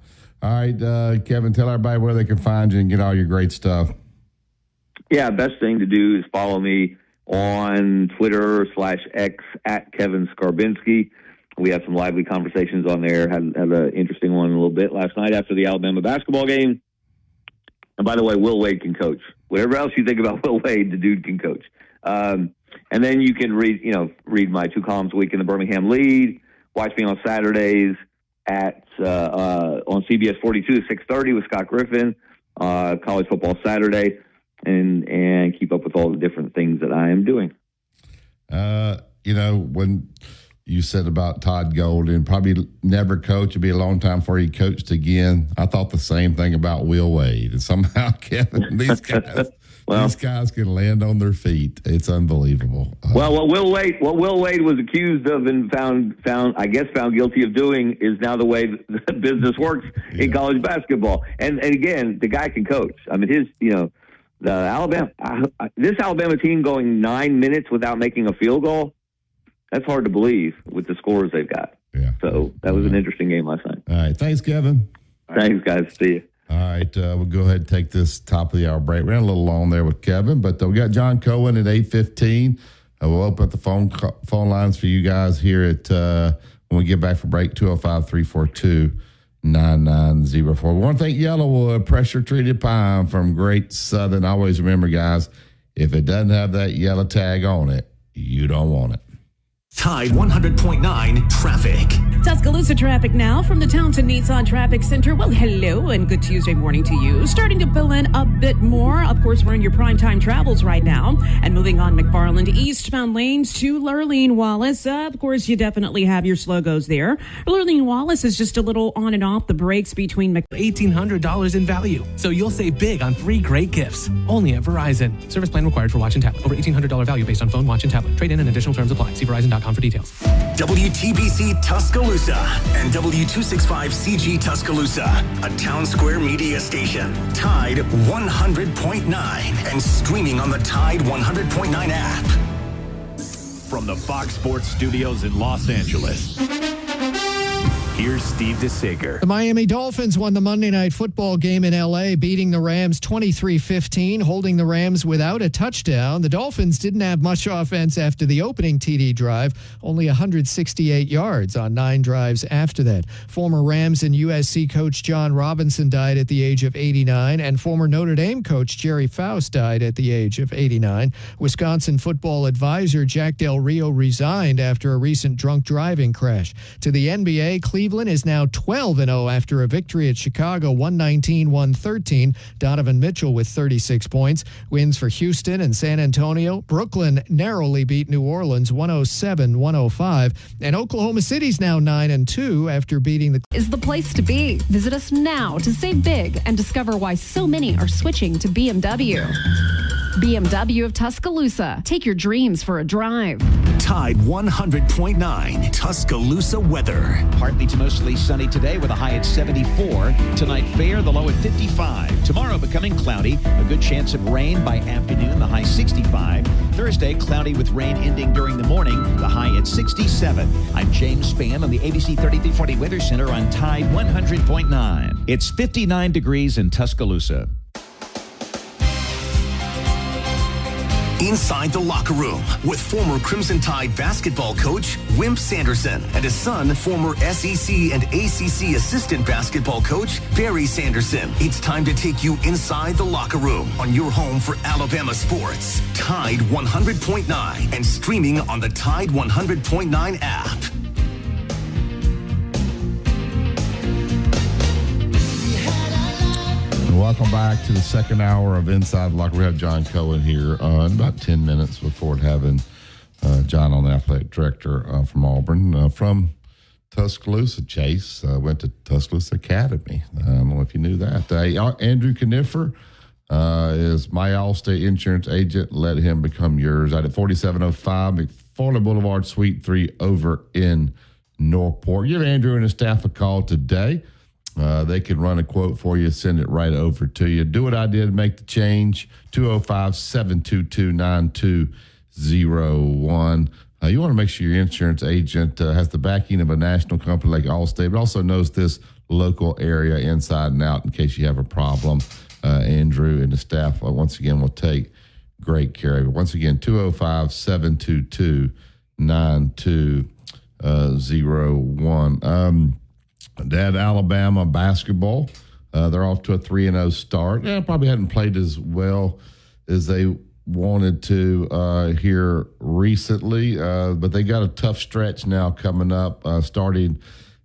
All right, Kevin, tell everybody where they can find you and get all your great stuff. Yeah, best thing to do is follow me on Twitter/X at Kevin Skarbinski. We have some lively conversations on there. Had an interesting one a little bit last night after the Alabama basketball game. And by the way, Will Wade can coach. Whatever else you think about Will Wade, the dude can coach. And then you can read my 2 columns a week in the Birmingham Lead. Watch me on Saturdays on CBS 42 at 6:30 with Scott Griffin, College Football Saturday, and keep up with all the different things that I am doing. When you said about Todd Golden, probably never coach. It'd be a long time before he coached again. I thought the same thing about Will Wade. And somehow, Kevin, these guys can land on their feet. It's unbelievable. What Will Wade was accused of and found guilty of doing is now the way the business works in college basketball. And again, the guy can coach. I mean, this Alabama team going 9 minutes without making a field goal. That's hard to believe with the scores they've got. Yeah. So that was an interesting game last night. All right. Thanks, Kevin. Thanks, guys. See you. All right. We'll go ahead and take this top of the hour break. We ran a little long there with Kevin, but we got John Cohen at 8:15. We'll open up the phone lines for you guys here at When we get back from break, 205-342-9904. We want to thank Yellowwood pressure-treated pine from Great Southern. Always remember, guys, if it doesn't have that yellow tag on it, you don't want it. Tide 100.9 traffic. Tuscaloosa traffic now from the Townsend Nissan Traffic Center. Well, hello and good Tuesday morning to you. Starting to fill in a bit more. Of course, we're in your primetime travels right now. And moving on McFarland eastbound lanes to Lurleen Wallace. Of course, you definitely have your slow goes there. Lurleen Wallace is just a little on and off the brakes between $1,800 in value. So you'll save big on 3 great gifts. Only at Verizon. Service plan required for watch and tablet. Over $1,800 value based on phone, watch, and tablet. Trade in and additional terms apply. See Verizon.com for details. WTBC Tuscaloosa and W265CG Tuscaloosa, a Town Square media station. Tide 100.9 and streaming on the Tide 100.9 app. From the Fox Sports Studios in Los Angeles, here's Steve DeSager. The Miami Dolphins won the Monday Night Football game in L.A., beating the Rams 23-15, holding the Rams without a touchdown. The Dolphins didn't have much offense after the opening TD drive, only 168 yards on 9 drives after that. Former Rams and USC coach John Robinson died at the age of 89, and former Notre Dame coach Jerry Faust died at the age of 89. Wisconsin football advisor Jack Del Rio resigned after a recent drunk driving crash. To the NBA, Cleveland is now 12-0 after a victory at Chicago, 119-113. Donovan Mitchell with 36 points. Wins for Houston and San Antonio. Brooklyn narrowly beat New Orleans 107-105. And Oklahoma City's now 9-2 after beating the... Is the place to be. Visit us now to save big and discover why so many are switching to BMW. BMW of Tuscaloosa. Take your dreams for a drive. Tide 100.9 Tuscaloosa weather. Partly to mostly sunny today with a high at 74. Tonight fair, the low at 55. Tomorrow becoming cloudy. A good chance of rain by afternoon, the high 65. Thursday cloudy with rain ending during the morning, the high at 67. I'm James Spann on the ABC 3340 Weather Center on Tide 100.9. It's 59 degrees in Tuscaloosa. Inside the locker room with former Crimson Tide basketball coach Wimp Sanderson and his son, former SEC and ACC assistant basketball coach Barry Sanderson. It's time to take you inside the locker room on your home for Alabama sports. Tide 100.9 and streaming on the Tide 100.9 app. Welcome back to the second hour of Inside the Locker. We have John Cohen here in about 10 minutes. Look forward to having John on, the athletic director from Auburn. From Tuscaloosa, Chase went to Tuscaloosa Academy. I don't know if you knew that. Andrew Conifer is my Allstate insurance agent. Let him become yours. Out at 4705 McFarland Boulevard, Suite 3 over in Northport. Give Andrew and his staff a call today. They can run a quote for you, send it right over to you. Do what I did, make the change. 205-722-9201. You want to make sure your insurance agent has the backing of a national company like Allstate, but also knows this local area inside and out in case you have a problem. Andrew and the staff, once again, will take great care of it. Once again, 205-722-9201. Dad, Alabama basketball. They're off to a 3-0 start. Yeah, probably hadn't played as well as they wanted to here recently, but they got a tough stretch now coming up, starting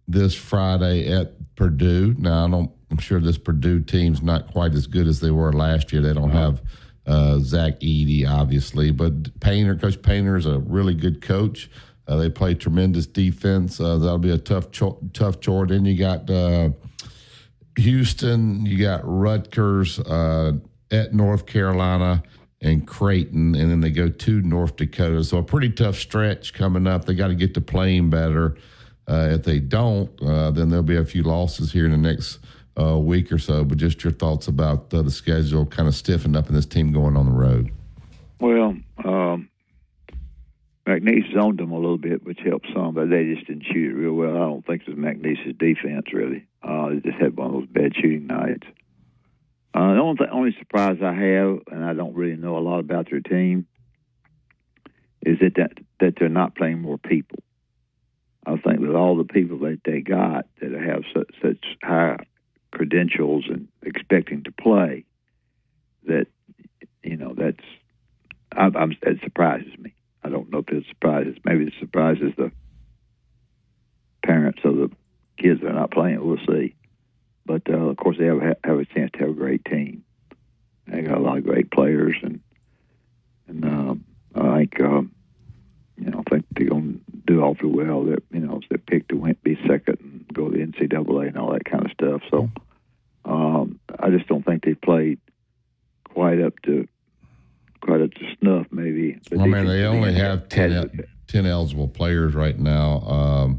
this Friday at Purdue. Now, I'm sure this Purdue team's not quite as good as they were last year. They don't have Zach Edey, obviously, but Coach Painter is a really good coach. They play tremendous defense. That'll be a tough chore. Then you got Houston, you got Rutgers at North Carolina and Creighton, and then they go to North Dakota. So a pretty tough stretch coming up. They got to get to playing better. If they don't, then there'll be a few losses here in the next week or so. But just your thoughts about the schedule kind of stiffened up and this team going on the road. Well, McNeese zoned them a little bit, which helped some, but they just didn't shoot it real well. I don't think it was McNeese's defense, really. They just had one of those bad shooting nights. The only surprise I have, and I don't really know a lot about their team, is that they're not playing more people. I think with all the people that they got that have such high credentials and expecting to play, that it surprises me. I don't know if it surprises. Maybe it surprises the parents of the kids that are not playing. We'll see. But of course, they have a chance to have a great team. They got a lot of great players, and I think they're going to do awfully well. That they're picked to be second and go to the NCAA and all that kind of stuff. So I just don't think they've played quite up to snuff. Maybe. But they only have 10 eligible players right now.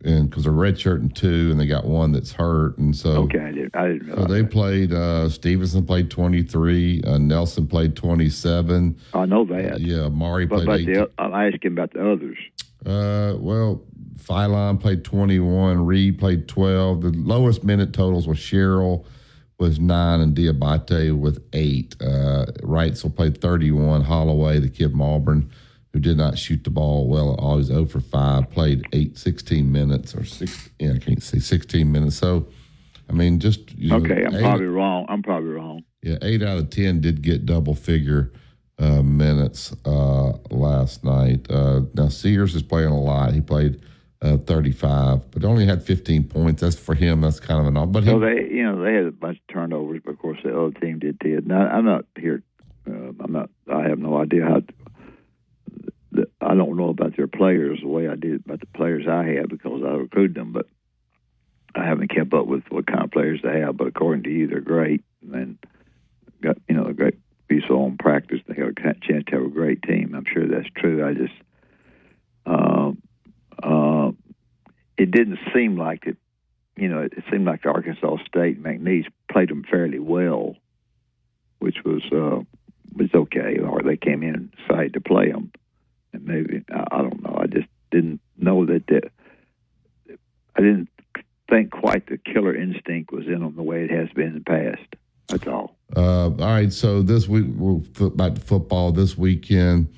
And because they're redshirting 2, and they got 1 that's hurt, and so okay, I didn't realize so they played. Stevenson played 23, Nelson played 27. I know that. Yeah, Maury played 18. I'm asking about the others. Philon played 21, Reed played 12. The lowest minute totals was Sherrill with 9 and Diabate with 8. Wrightsville played 31. Holloway, the kid from Auburn, who did not shoot the ball well, always 0 for 5, played 16 minutes or 16 minutes. So, I mean, just okay. I'm probably wrong. Yeah, 8 out of 10 did get double figure minutes last night. Now Sears is playing a lot. He played 35, but only had 15 points. That's for him. That's kind of an odd. But so they had a bunch of turnovers, but of course the other team did too. Now I'm not here. I have no idea how. I don't know about their players the way I did about the players I had because I recruited them, but I haven't kept up with what kind of players they have. But according to you, they're great, and got a great piece on practice. They got a chance to have a great team. I'm sure that's true. I just it didn't seem like it. It seemed like Arkansas State and McNeese played them fairly well, which was okay. Or they came in and decided to play them. And maybe, I don't know, I just didn't know that I didn't think quite the killer instinct was in them the way it has been in the past. That's all. All right, so this week, we'll flip back to football this weekend.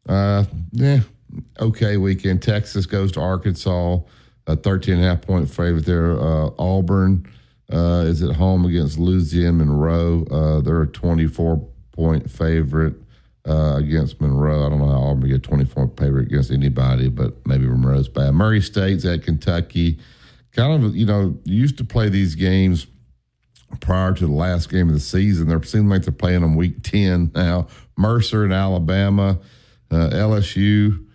Okay weekend. Texas goes to Arkansas, a 13.5-point favorite there. Auburn is at home against Louisiana Monroe. They're a 24-point favorite. Against Monroe. I don't know how Auburn get 24 favorite against anybody, but maybe Monroe's bad. Murray State's at Kentucky. Kind of, used to play these games prior to the last game of the season. They seem like they're playing them week 10 now. Mercer in Alabama. LSU.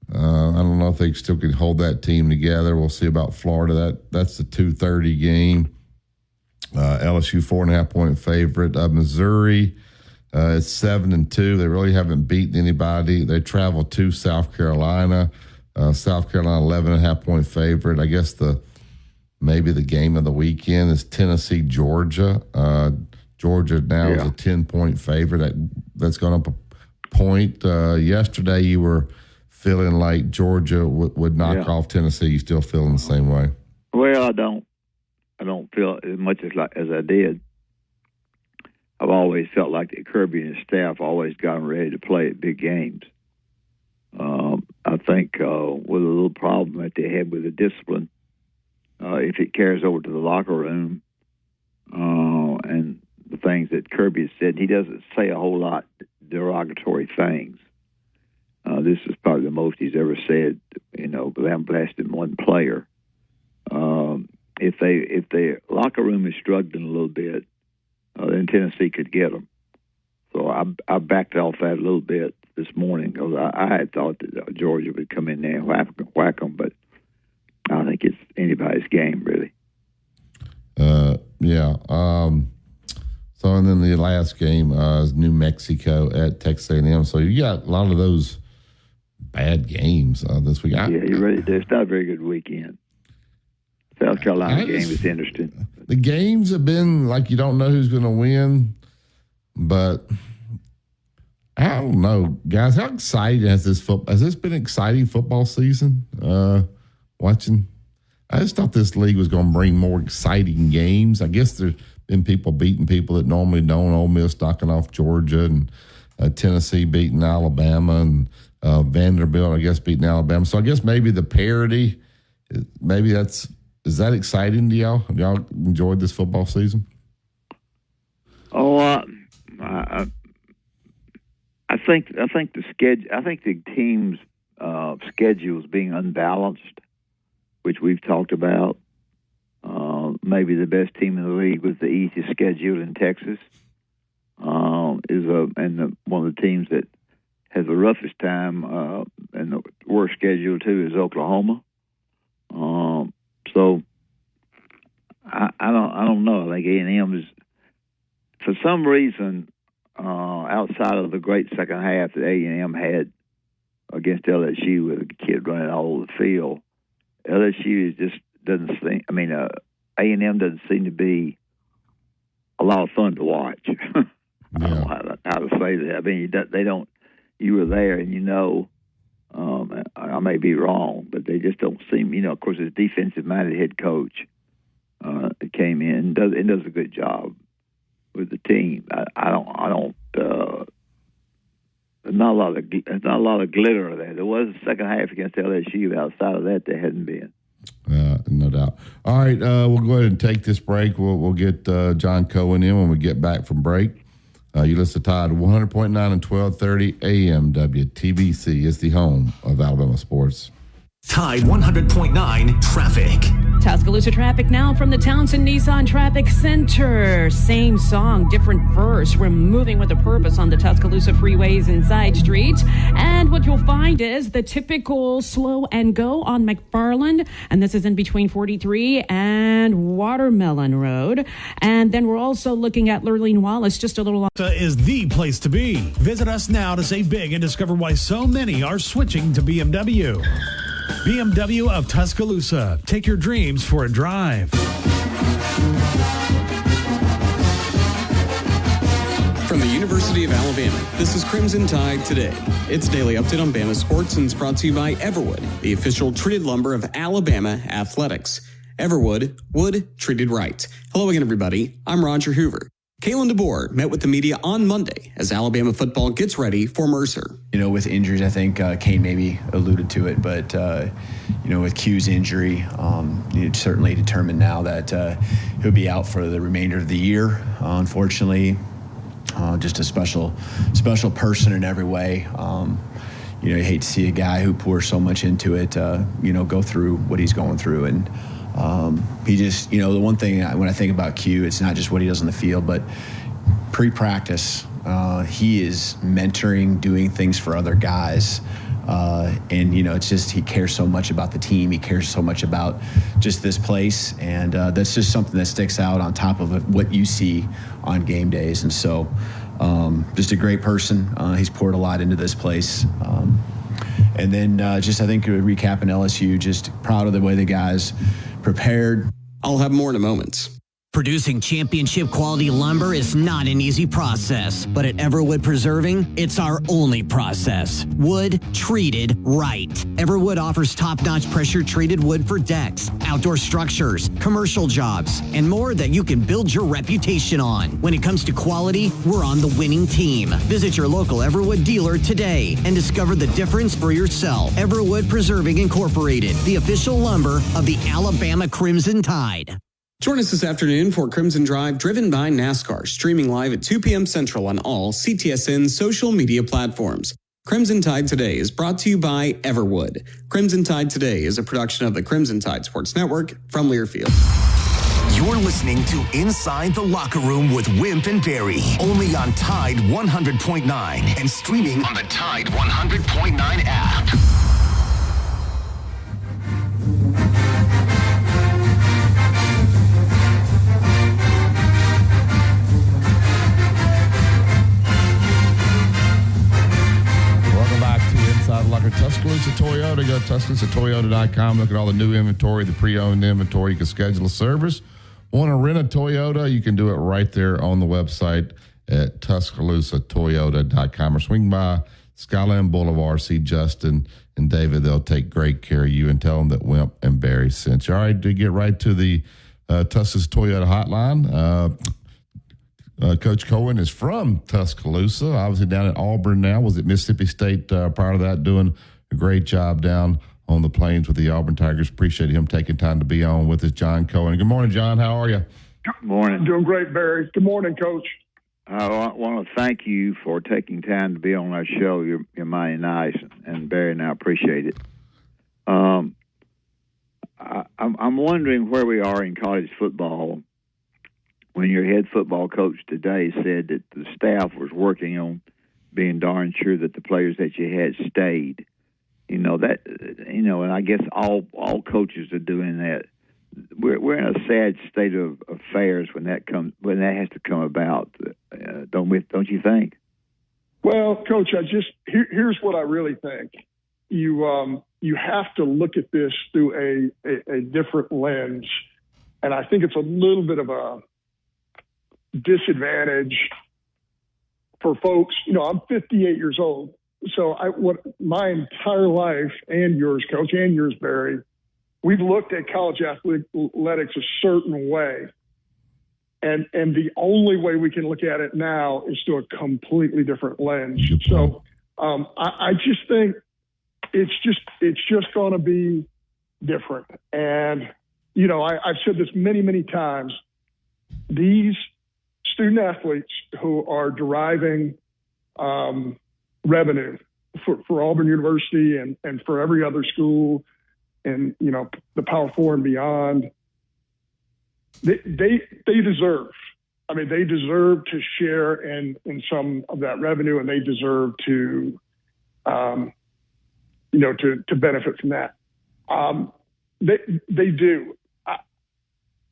I don't know if they still can hold that team together. We'll see about Florida. That's the 2:30 game. LSU 4.5-point favorite. Missouri. It's 7-2. They really haven't beaten anybody. They travel to South Carolina. South Carolina 11.5-point favorite. I guess maybe the game of the weekend is Tennessee Georgia. Georgia now is a 10-point favorite. That's gone up a point. Yesterday you were feeling like Georgia would knock off Tennessee. You still feeling the same way? Well, I don't feel as much as I did. I've always felt like that Kirby and his staff always got them ready to play at big games. I think with a little problem that they had with the discipline, if it carries over to the locker room and the things that Kirby has said, he doesn't say a whole lot derogatory things. This is probably the most he's ever said, lambasting one player. If the locker room is struggling a little bit, then Tennessee could get them. So I backed off that a little bit this morning because I had thought that Georgia would come in there and whack them, but I don't think it's anybody's game, really. So, and then the last game is New Mexico at Texas A&M. So you got a lot of those bad games this week. You're ready. It's not a very good weekend. South Carolina game is interesting. The games have been like you don't know who's going to win, but I don't know, guys. How exciting has this been an exciting football season? Watching, I just thought this league was going to bring more exciting games. I guess there's been people beating people that normally don't. Ole Miss knocking off Georgia, and Tennessee beating Alabama, and Vanderbilt, I guess, beating Alabama. So I guess maybe the parity, maybe is that exciting to y'all? Have y'all enjoyed this football season? Oh, I think the schedule. I think the team's schedules being unbalanced, which we've talked about. Maybe the best team in the league with the easiest schedule in Texas one of the teams that has the roughest time and the worst schedule too is Oklahoma. So I don't know. I think A&M is, for some reason, outside of the great second half that A&M had against LSU with a kid running all over the field, LSU just doesn't seem. I mean, A&M doesn't seem to be a lot of fun to watch. I don't know how to say that. I mean, they don't. You were there, and you know. I may be wrong, but they just don't seem. You know, of course, his defensive-minded head coach came in and does a good job with the team. I don't. There's not a lot of glitter there. There was a second half against LSU. Outside of that, there hadn't been. No doubt. All right, we'll go ahead and take this break. We'll get John Cohen in when we get back from break. You listen to Tide 100.9 and 1230 AM WTBC. It's the home of Alabama sports. Tide 100.9 traffic. Tuscaloosa traffic now from the Townsend Nissan Traffic Center. Same song, different verse. We're moving with a purpose on the Tuscaloosa freeways and side streets. And what you'll find is the typical slow and go on McFarland. And this is in between 43 and Watermelon Road. And then we're also looking at Lurleen Wallace just a little. Is the place to be. Visit us now to save big and discover why so many are switching to BMW. BMW of Tuscaloosa. Take your dreams for a drive. From the University of Alabama, this is Crimson Tide Today. It's a daily update on Bama sports and it's brought to you by Everwood, the official treated lumber of Alabama athletics. Everwood, wood treated right. Hello again, everybody. I'm Roger Hoover. Kalen DeBoer met with the media on Monday as Alabama football gets ready for Mercer. You know, with injuries, I think Kane maybe alluded to it, but, with Q's injury, certainly determined now that he'll be out for the remainder of the year. Unfortunately, just a special person in every way. You hate to see a guy who pours so much into it, go through what he's going through. And he just, the one thing when I think about Q, it's not just what he does on the field, but pre-practice, he is mentoring, doing things for other guys. And it's just, he cares so much about the team. He cares so much about just this place. And that's just something that sticks out on top of what you see on game days. And so just a great person. He's poured a lot into this place. And then I think recapping LSU, just proud of the way the guys prepared. I'll have more in a moment. Producing championship quality lumber is not an easy process, but at Everwood Preserving, it's our only process. Wood treated right. Everwood offers top-notch pressure-treated wood for decks, outdoor structures, commercial jobs, and more that you can build your reputation on. When it comes to quality, we're on the winning team. Visit your local Everwood dealer today and discover the difference for yourself. Everwood Preserving Incorporated, the official lumber of the Alabama Crimson Tide. Join us this afternoon for Crimson Drive, driven by NASCAR, streaming live at 2 p.m. Central on all CTSN social media platforms. Crimson Tide Today is brought to you by Everwood. Crimson Tide Today is a production of the Crimson Tide Sports Network from Learfield. You're listening to Inside the Locker Room with Wimp and Barry, only on Tide 100.9 and streaming on the Tide 100.9 app. Locker Tuscaloosa Toyota. Go to TuscaloosaToyota.com. Look at all the new inventory, the pre-owned inventory. You can schedule a service. Want to rent a Toyota? You can do it right there on the website at TuscaloosaToyota.com or swing by Skyland Boulevard. See Justin and David. They'll take great care of you and tell them that Wimp and Barry sent you. All right, to get right to the Tuscaloosa Toyota hotline. Coach Cohen is from Tuscaloosa, obviously down at Auburn now. Was at Mississippi State prior to that, doing a great job down on the plains with the Auburn Tigers. Appreciate him taking time to be on with us, John Cohen. Good morning, John. How are you? Good morning. Doing great, Barry. Good morning, Coach. I want to thank you for taking time to be on our show. You're mighty nice, and Barry and I appreciate it. I'm wondering where we are in college football when your head football coach today said that the staff was working on being darn sure that the players that you had stayed. And I guess all coaches are doing that. We're in a sad state of affairs when that has to come about. Don't you think? Well, Coach, here's what I really think. You have to look at this through a different lens, and I think it's a little bit of a disadvantage for folks. I'm 58 years old, so my entire life, and yours, Coach, and yours, Barry, we've looked at college athletics a certain way. And the only way we can look at it now is through a completely different lens. So I just think it's just going to be different. And, I've said this many, many times. These student athletes who are deriving revenue for Auburn University and for every other school and, the Power Four and beyond, they deserve. I mean, they deserve to share in some of that revenue, and they deserve to, to benefit from that. They do.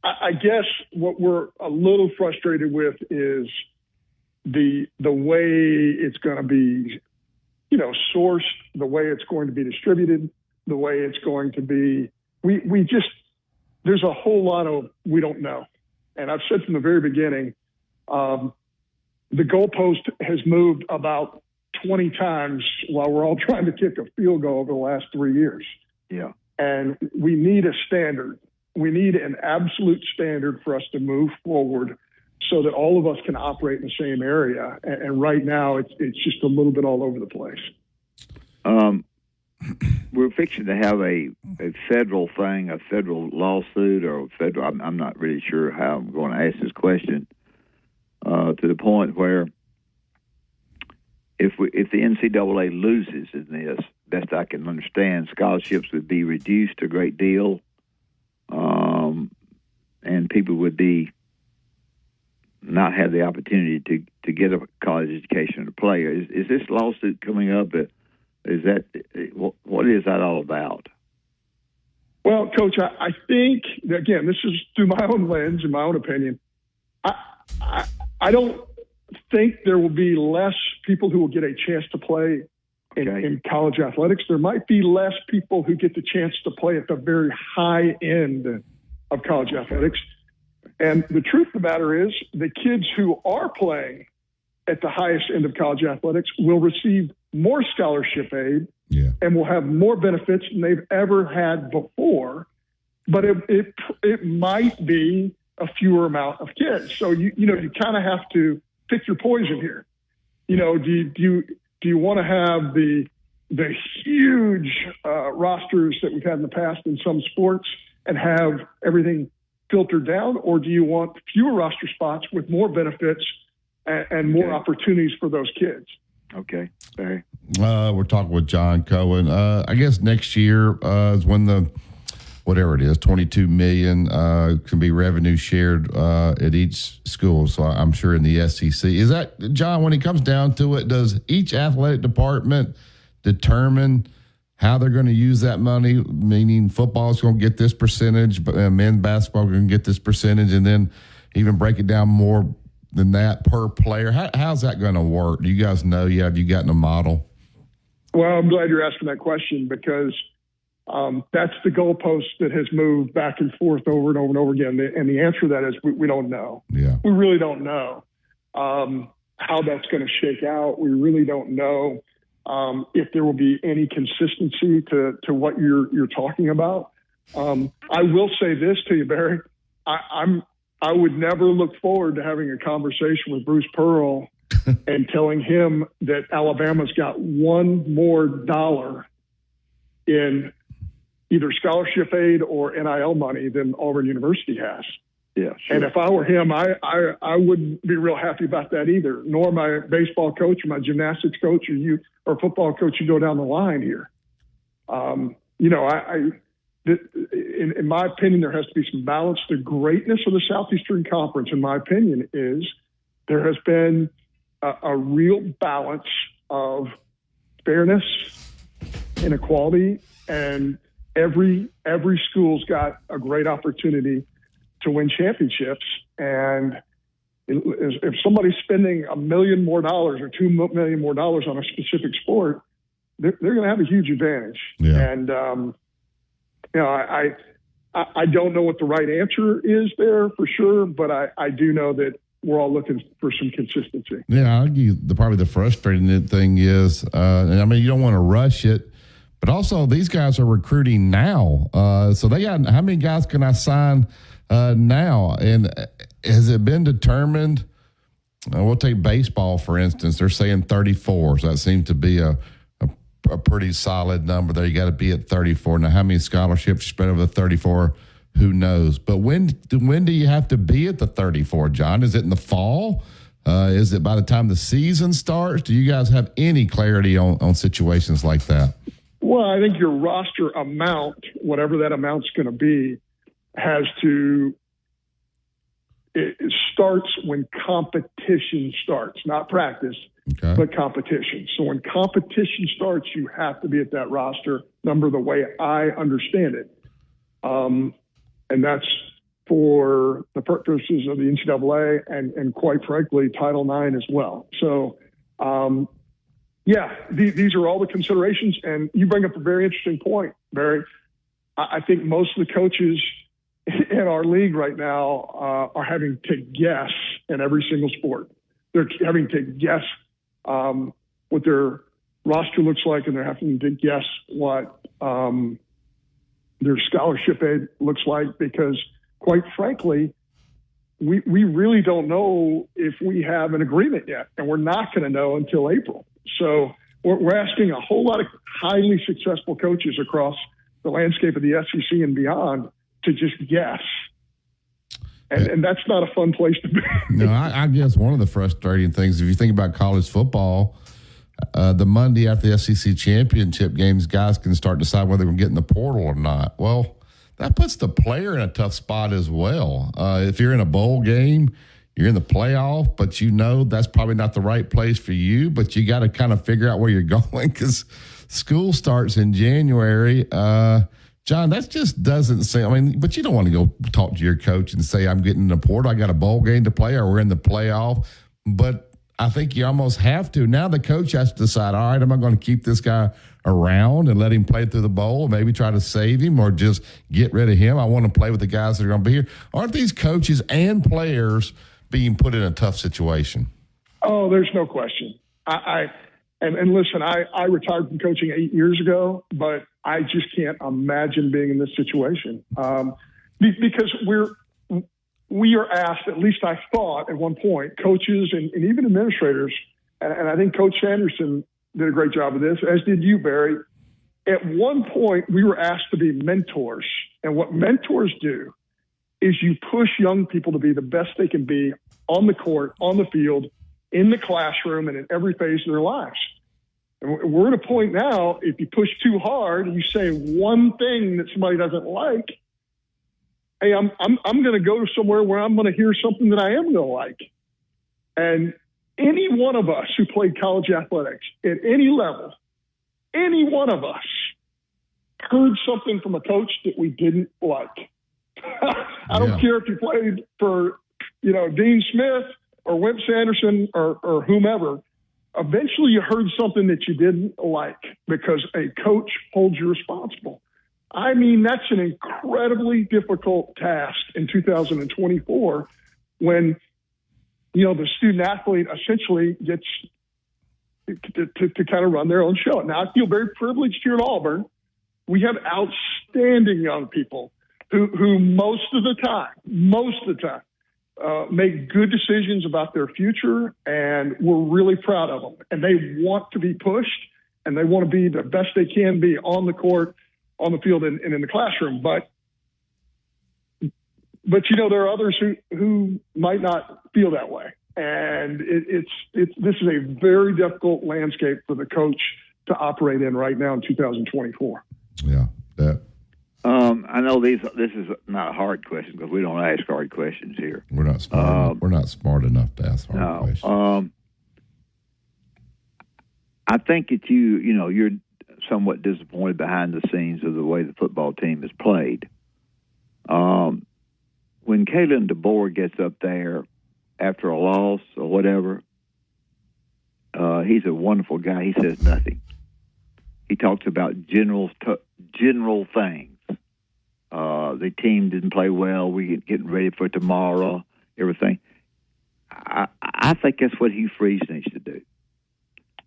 I guess what we're a little frustrated with is the way it's going to be, sourced, the way it's going to be distributed, the way it's going to be. There's a whole lot of we don't know. And I've said from the very beginning, the goalpost has moved about 20 times while we're all trying to kick a field goal over the last 3 years. Yeah. And we need a standard. We need an absolute standard for us to move forward so that all of us can operate in the same area. And right now it's just a little bit all over the place. We're fixing to have a federal thing, a federal lawsuit, or a federal. I'm not really sure how I'm going to ask this question. To the point where, if the NCAA loses in this, best I can understand, scholarships would be reduced a great deal, and people would not have the opportunity to get a college education to play. Is this lawsuit coming up? What is that all about? Well, Coach, I think, again, this is through my own lens and my own opinion. I don't think there will be less people who will get a chance to play in college athletics. There might be less people who get the chance to play at the very high end of college athletics. And the truth of the matter is, the kids who are playing at the highest end of college athletics will receive more scholarship aid and will have more benefits than they've ever had before. But it might be a fewer amount of kids. So you kind of have to pick your poison here. Do you want to have the huge rosters that we've had in the past in some sports and have everything filtered down, or do you want fewer roster spots with more benefits and more opportunities for those kids? Okay, Barry. We're talking with John Cohen. I guess next year is when the whatever it is, $22 million can be revenue shared at each school. So I'm sure in the SEC. Is that, John, when it comes down to it, does each athletic department determine how they're going to use that money? Meaning football is going to get this percentage, but men's basketball is going to get this percentage, and then even break it down more than that per player. How's that going to work? Do you guys know? Have you gotten a model? Well, I'm glad you're asking that question, because that's the goalpost that has moved back and forth over and over and over again. And the answer to that is we don't know. Yeah. We really don't know how that's going to shake out. We really don't know if there will be any consistency to what you're talking about. I will say this to you, Barry. I would never look forward to having a conversation with Bruce Pearl and telling him that Alabama's got one more dollar in either scholarship aid or NIL money than Auburn University has. Yeah, sure. And if I were him, I wouldn't be real happy about that either, nor my baseball coach or my gymnastics coach or football coach. You go down the line here. In my opinion, there has to be some balance. The greatness of the Southeastern Conference, in my opinion, is there has been a real balance of fairness, inequality, and every school's got a great opportunity to win championships. And if somebody's spending $1 million more or $2 million more on a specific sport, they're going to have a huge advantage. Yeah. And I don't know what the right answer is there for sure, but I do know that we're all looking for some consistency. Yeah, I'll give you probably the frustrating thing is, and I mean, you don't want to rush it, but also these guys are recruiting now. So they got, how many guys can I sign now? And has it been determined? We'll take baseball, for instance. They're saying 34. So that seems to be a pretty solid number there. You got to be at 34. Now, how many scholarships spread over the 34? Who knows? But when do you have to be at the 34, John? Is it in the fall? Is it by the time the season starts? Do you guys have any clarity on situations like that? Well, I think your roster amount, whatever that amount's going to be, it starts when competition starts, not practice, but competition. So when competition starts, you have to be at that roster number the way I understand it. And that's for the purposes of the NCAA and quite frankly, Title IX as well. So, these are all the considerations. And you bring up a very interesting point, Barry. I think most of the coaches in our league right now are having to guess in every single sport. They're having to guess what their roster looks like, and they're having to guess what their scholarship aid looks like, because quite frankly, we really don't know if we have an agreement yet, and we're not going to know until April. So we're asking a whole lot of highly successful coaches across the landscape of the SEC and beyond to just guess. And that's not a fun place to be. No, I guess one of the frustrating things, if you think about college football, the Monday after the SEC championship games, guys can start to decide whether they're going to get in the portal or not. Well, that puts the player in a tough spot as well. If you're in a bowl game, you're in the playoff, but you know that's probably not the right place for you, but you got to kind of figure out where you're going because school starts in January. John, that just doesn't seem, I mean, but you don't want to go talk to your coach and say, I'm getting in the portal, I got a bowl game to play, or we're in the playoff. But I think you almost have to. Now the coach has to decide, all right, am I going to keep this guy around and let him play through the bowl, maybe try to save him, or just get rid of him? I want to play with the guys that are going to be here. Aren't these coaches and players being put in a tough situation? Oh, there's no question. And listen, I retired from coaching 8 years ago, but I just can't imagine being in this situation because we are asked, at least I thought at one point, coaches and even administrators, and I think Coach Sanderson did a great job of this, as did you, Barry. At one point, we were asked to be mentors. And what mentors do is you push young people to be the best they can be on the court, on the field, in the classroom, and in every phase of their lives. And we're at a point now, if you push too hard and you say one thing that somebody doesn't like, hey, I'm going to go to somewhere where I'm going to hear something that I am going to like. And any one of us who played college athletics at any level, any one of us heard something from a coach that we didn't like. I don't care if you played for, Dean Smith or Wimp Sanderson or whomever. Eventually you heard something that you didn't like because a coach holds you responsible. I mean, that's an incredibly difficult task in 2024 when, the student athlete essentially gets to kind of run their own show. Now, I feel very privileged here at Auburn. We have outstanding young people who most of the time, make good decisions about their future, and we're really proud of them. And they want to be pushed, and they want to be the best they can be on the court, on the field, and in the classroom. But there are others who might not feel that way. And this is a very difficult landscape for the coach to operate in right now in 2024. Yeah. I know this is not a hard question because we don't ask hard questions here. We're not smart. We're not smart enough to ask hard questions. I think that you're somewhat disappointed behind the scenes of the way the football team is played. When Kalen DeBoer gets up there after a loss or whatever, he's a wonderful guy. He says nothing. He talks about general things. The team didn't play well. We're getting ready for tomorrow. Everything. I think that's what Hugh Freeze needs to do.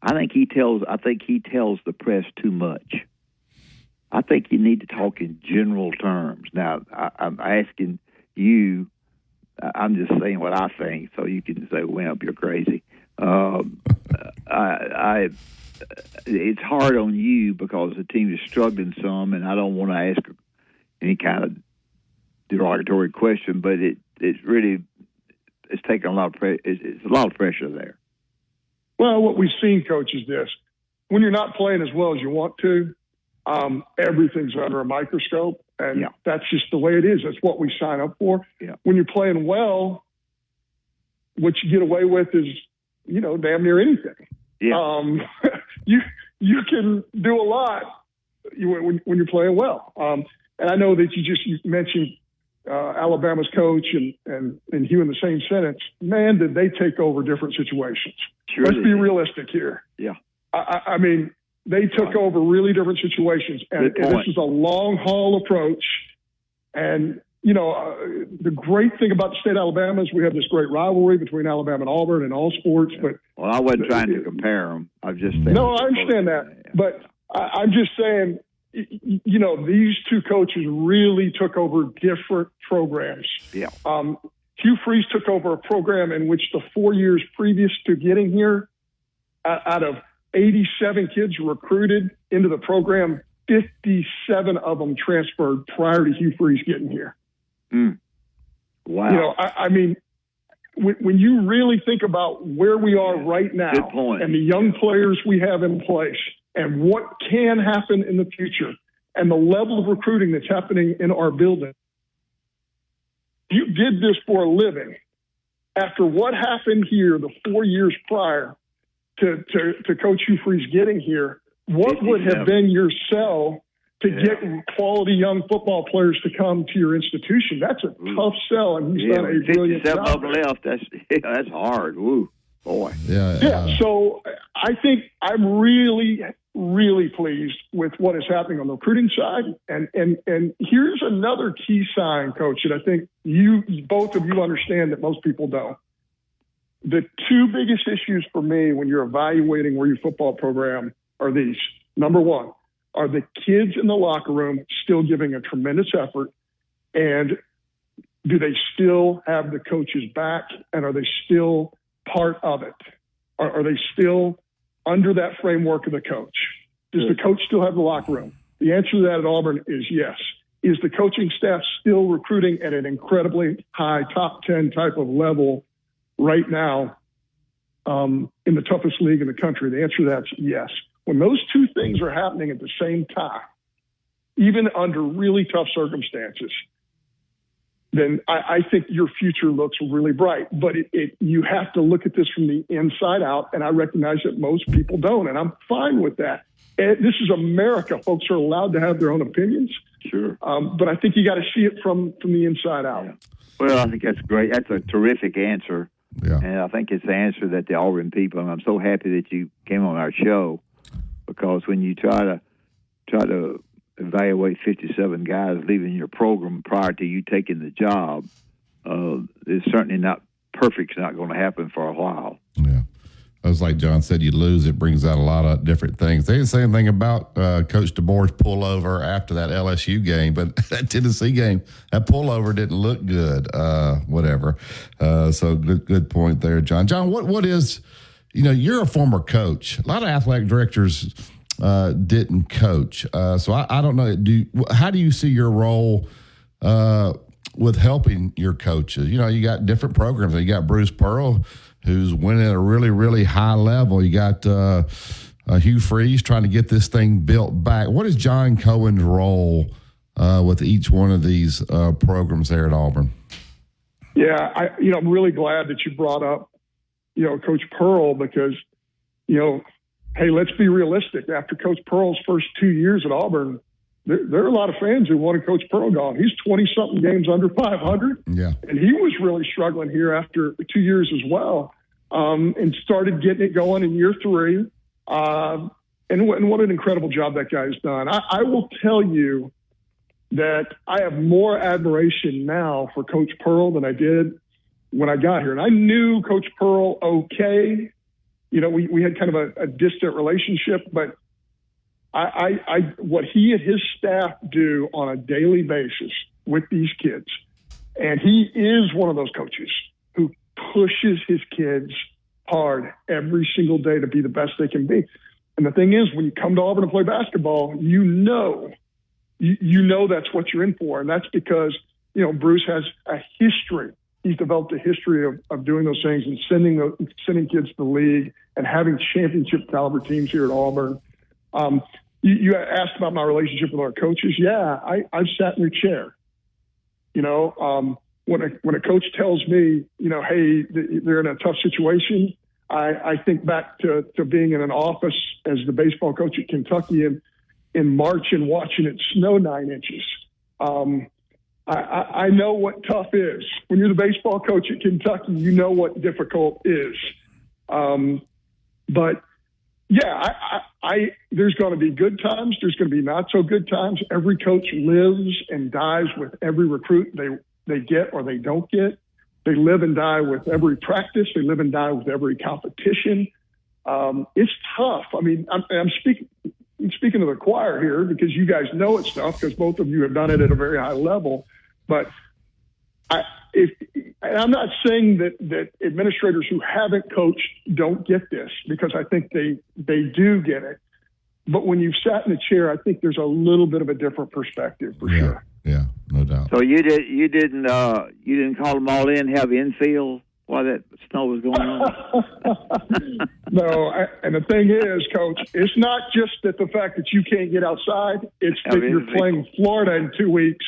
I think he tells the press too much. I think you need to talk in general terms. Now, I'm asking you. I'm just saying what I think, so you can say, "Wimp, you're crazy." It's hard on you because the team is struggling some, and I don't want to ask any kind of derogatory question, but it's taking a lot of it's a lot of pressure there. Well, what we've seen, Coach, is this: when you're not playing as well as you want to, everything's under a microscope, and that's just the way it is. That's what we sign up for. Yeah. When you're playing well, what you get away with is, damn near anything. Yeah. You can do a lot when you're playing well. And I know that you mentioned Alabama's coach and Hugh in the same sentence. Man, did they take over different situations. Sure. Let's be realistic here. Yeah. I mean, they took over really different situations. And this is a long haul approach. And, the great thing about the state of Alabama is we have this great rivalry between Alabama and Auburn in all sports. Yeah. But I wasn't trying to compare them. I'm just saying. No, I understand that. Yeah. But I'm just saying, these two coaches really took over different programs. Yeah. Hugh Freeze took over a program in which the 4 years previous to getting here, out of 87 kids recruited into the program, 57 of them transferred prior to Hugh Freeze getting here. Wow. I mean, when you really think about where we are right now and the young players we have in place and what can happen in the future and the level of recruiting that's happening in our building, you did this for a living. After what happened here the 4 years prior to Coach Hugh Freeze getting here, what would have been your sell to get quality young football players to come to your institution? That's a tough sell, and he's done a brilliant job. 57 of them left. That's hard. Woo, boy. Yeah. So I think I'm really, really pleased with what is happening on the recruiting side. And here's another key sign, Coach, that I think both of you understand that most people don't. The two biggest issues for me when you're evaluating where your football program are these. Number one, are the kids in the locker room still giving a tremendous effort? And do they still have the coach's back? And are they still part of it? Are they still under that framework of the coach? Does the coach still have the locker room? The answer to that at Auburn is yes. Is the coaching staff still recruiting at an incredibly high top 10 type of level right now in the toughest league in the country? The answer to that is yes. When those two things are happening at the same time, even under really tough circumstances, then I think your future looks really bright. But you have to look at this from the inside out, and I recognize that most people don't, and I'm fine with that. And this is America. Folks are allowed to have their own opinions. Sure. But I think you got to see it from the inside out. Yeah. Well, I think that's great. That's a terrific answer. Yeah. And I think it's the answer that the Auburn people, and I'm so happy that you came on our show, because when you try to evaluate 57 guys leaving your program prior to you taking the job, it's certainly not perfect's not going to happen for a while. Yeah. As like John said, you lose, it brings out a lot of different things. They didn't say anything about Coach DeBoer's pullover after that LSU game, but that Tennessee game, that pullover didn't look good. Whatever. So good point there, John. John, what is, you're a former coach. A lot of athletic directors didn't coach. So I don't know. How do you see your role with helping your coaches? You got different programs. You got Bruce Pearl, who's winning at a really, really high level. You got Hugh Freeze trying to get this thing built back. What is John Cohen's role with each one of these programs there at Auburn? Yeah, I'm really glad that you brought up, Coach Pearl, because, hey, let's be realistic. After Coach Pearl's first 2 years at Auburn, there are a lot of fans who wanted Coach Pearl gone. He's 20-something games under 500. Yeah. And he was really struggling here after 2 years as well, and started getting it going in year 3. And what an incredible job that guy's done. I will tell you that I have more admiration now for Coach Pearl than I did when I got here. And I knew Coach Pearl okay. We had kind of a distant relationship, but what he and his staff do on a daily basis with these kids, and he is one of those coaches who pushes his kids hard every single day to be the best they can be. And the thing is, when you come to Auburn to play basketball, you know that's what you're in for. And that's because, Bruce has a history. He's developed a history of doing those things and sending kids to the league and having championship caliber teams here at Auburn. You asked about my relationship with our coaches. Yeah, I've sat in your chair. When a coach tells me, hey, they're in a tough situation, I think back to being in an office as the baseball coach at Kentucky in March and watching it snow 9 inches. I know what tough is. When you're the baseball coach at Kentucky, you know what difficult is. But yeah, there's going to be good times. There's going to be not so good times. Every coach lives and dies with every recruit they get or they don't get. They live and die with every practice. They live and die with every competition. It's tough. I mean, I'm speaking to the choir here because you guys know it's tough because both of you have done it at a very high level. But I'm not saying that administrators who haven't coached don't get this, because I think they do get it. But when you've sat in a chair, I think there's a little bit of a different perspective for sure. Yeah, no doubt. So you didn't call them all in, have infield while that snow was going on? No, and the thing is, Coach, it's not just that the fact that you can't get outside. It's that you're playing Florida in 2 weeks.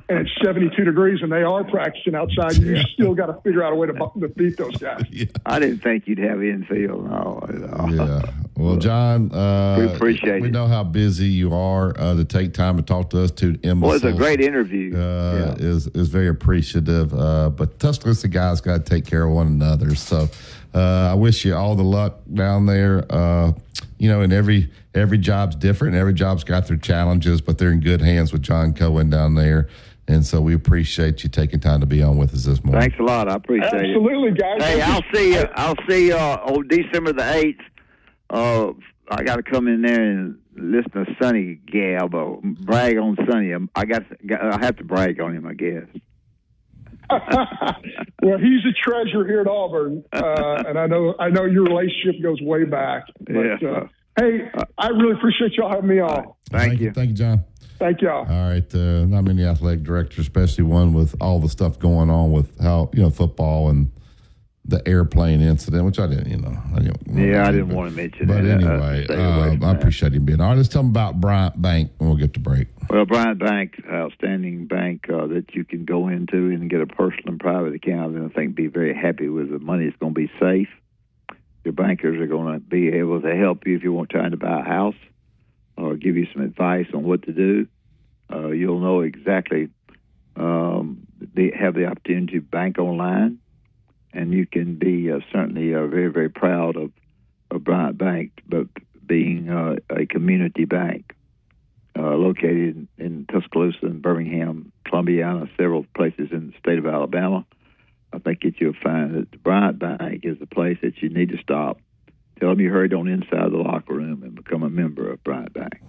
And it's 72 degrees, and they are practicing outside. You still got to figure out a way to beat those guys. Yeah. I didn't think you'd have infield. No. Yeah. Well, John, we appreciate it. We know how busy you are to take time to talk to us. To Emma, well, it's a great interview. Is very appreciative. But Tuscaloosa guys got to take care of one another. So I wish you all the luck down there. And every job's different. Every job's got their challenges, but they're in good hands with John Cohen down there. And so we appreciate you taking time to be on with us this morning. Thanks a lot. I appreciate it. Absolutely, guys. Hey, I'll see you on December the 8th. I got to come in there and listen to Sonny Gab or brag on Sonny. I have to brag on him, I guess. Well, he's a treasure here at Auburn, and I know your relationship goes way back. But, hey, I really appreciate y'all having me on. Thank you. Thank you, John. Thank y'all. All right. Not many athletic directors, especially one with all the stuff going on with how, football and the airplane incident, which I didn't, I didn't want to mention but that. But anyway, I appreciate him being on. All right, let's tell them about Bryant Bank and we'll get to break. Well, Bryant Bank, outstanding bank that you can go into and get a personal and private account, and I think be very happy with the money. It's going to be safe. Your bankers are going to be able to help you if you're trying to buy a house or give you some advice on what to do. You'll know exactly, they have the opportunity to bank online, and you can be certainly very, very proud of Bryant Bank, but being a community bank located in Tuscaloosa and Birmingham, Columbiana, several places in the state of Alabama. I think that you'll find that the Bryant Bank is the place that you need to stop Tell them you heard on Inside the Locker Room and become a member of Bryant Bank.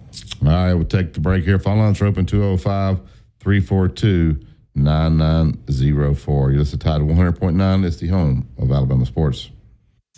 All right, we'll take the break here. Phone lines are open 205-342-9904. You're listening to Tide 100.9. It's the home of Alabama sports.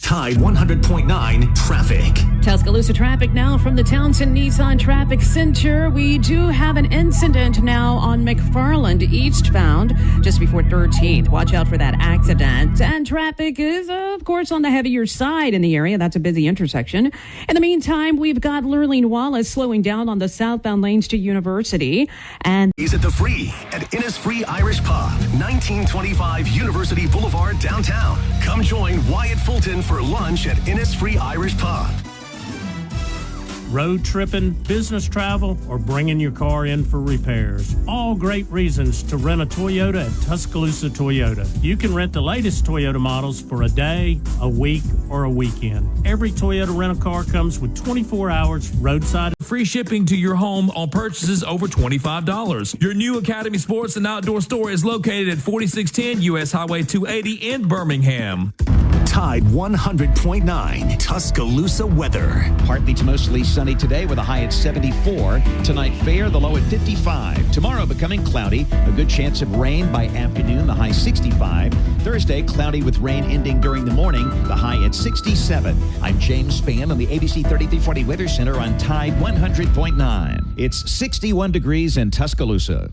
Tide 100.9 traffic. Tuscaloosa traffic now from the Townsend Nissan Traffic Center. We do have an incident now on McFarland eastbound just before 13th. Watch out for that accident. And traffic is, of course, on the heavier side in the area. That's a busy intersection. In the meantime, we've got Lurleen Wallace slowing down on the southbound lanes to University. And He's at the Free at Innisfree Irish Pub, 1925 University Boulevard, downtown. Come join Wyatt Fulton for lunch at Innisfree Irish Pub. Road tripping, business travel, or bringing your car in for repairs. All great reasons to rent a Toyota at Tuscaloosa Toyota. You can rent the latest Toyota models for a day, a week, or a weekend. Every Toyota rental car comes with 24 hours roadside. Free shipping to your home on purchases over $25. Your new Academy Sports and Outdoor store is located at 4610 U.S. Highway 280 in Birmingham. Tide 100.9 Tuscaloosa weather. Partly to mostly sunny today with a high at 74. Tonight fair, the low at 55. Tomorrow becoming cloudy. A good chance of rain by afternoon, the high 65. Thursday cloudy with rain ending during the morning, the high at 67. I'm James Spann on the ABC 3340 Weather Center on Tide 100.9. It's 61 degrees in Tuscaloosa.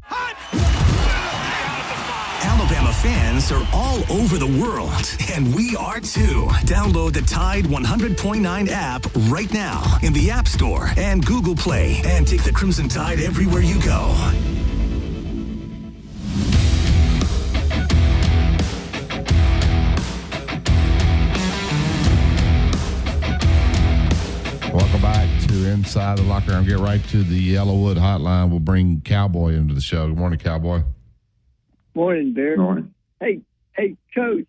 Alabama fans are all over the world, and we are too. Download the Tide 100.9 app right now in the App Store and Google Play, and take the Crimson Tide everywhere you go. Welcome back to Inside the Locker Room. Get right to the Yellowwood hotline. We'll bring Cowboy into the show. Good morning, Cowboy. Morning, Derek. Morning. Hey, Coach.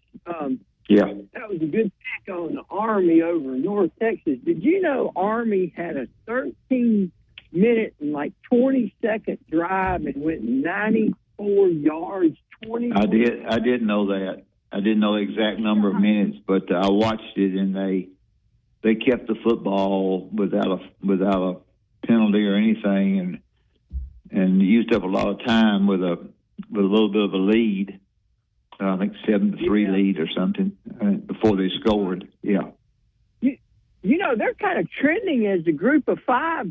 Yeah. That was a good pick on the Army over in North Texas. Did you know Army had a 13-minute and 20-second drive and went 94 yards? 20. I did know that. I didn't know the exact number of minutes, but I watched it, and they kept the football without a penalty or anything, and used up a lot of time with a little bit of a lead. I think 7-3 lead or something before they scored. Yeah. They're kind of trending as a group of five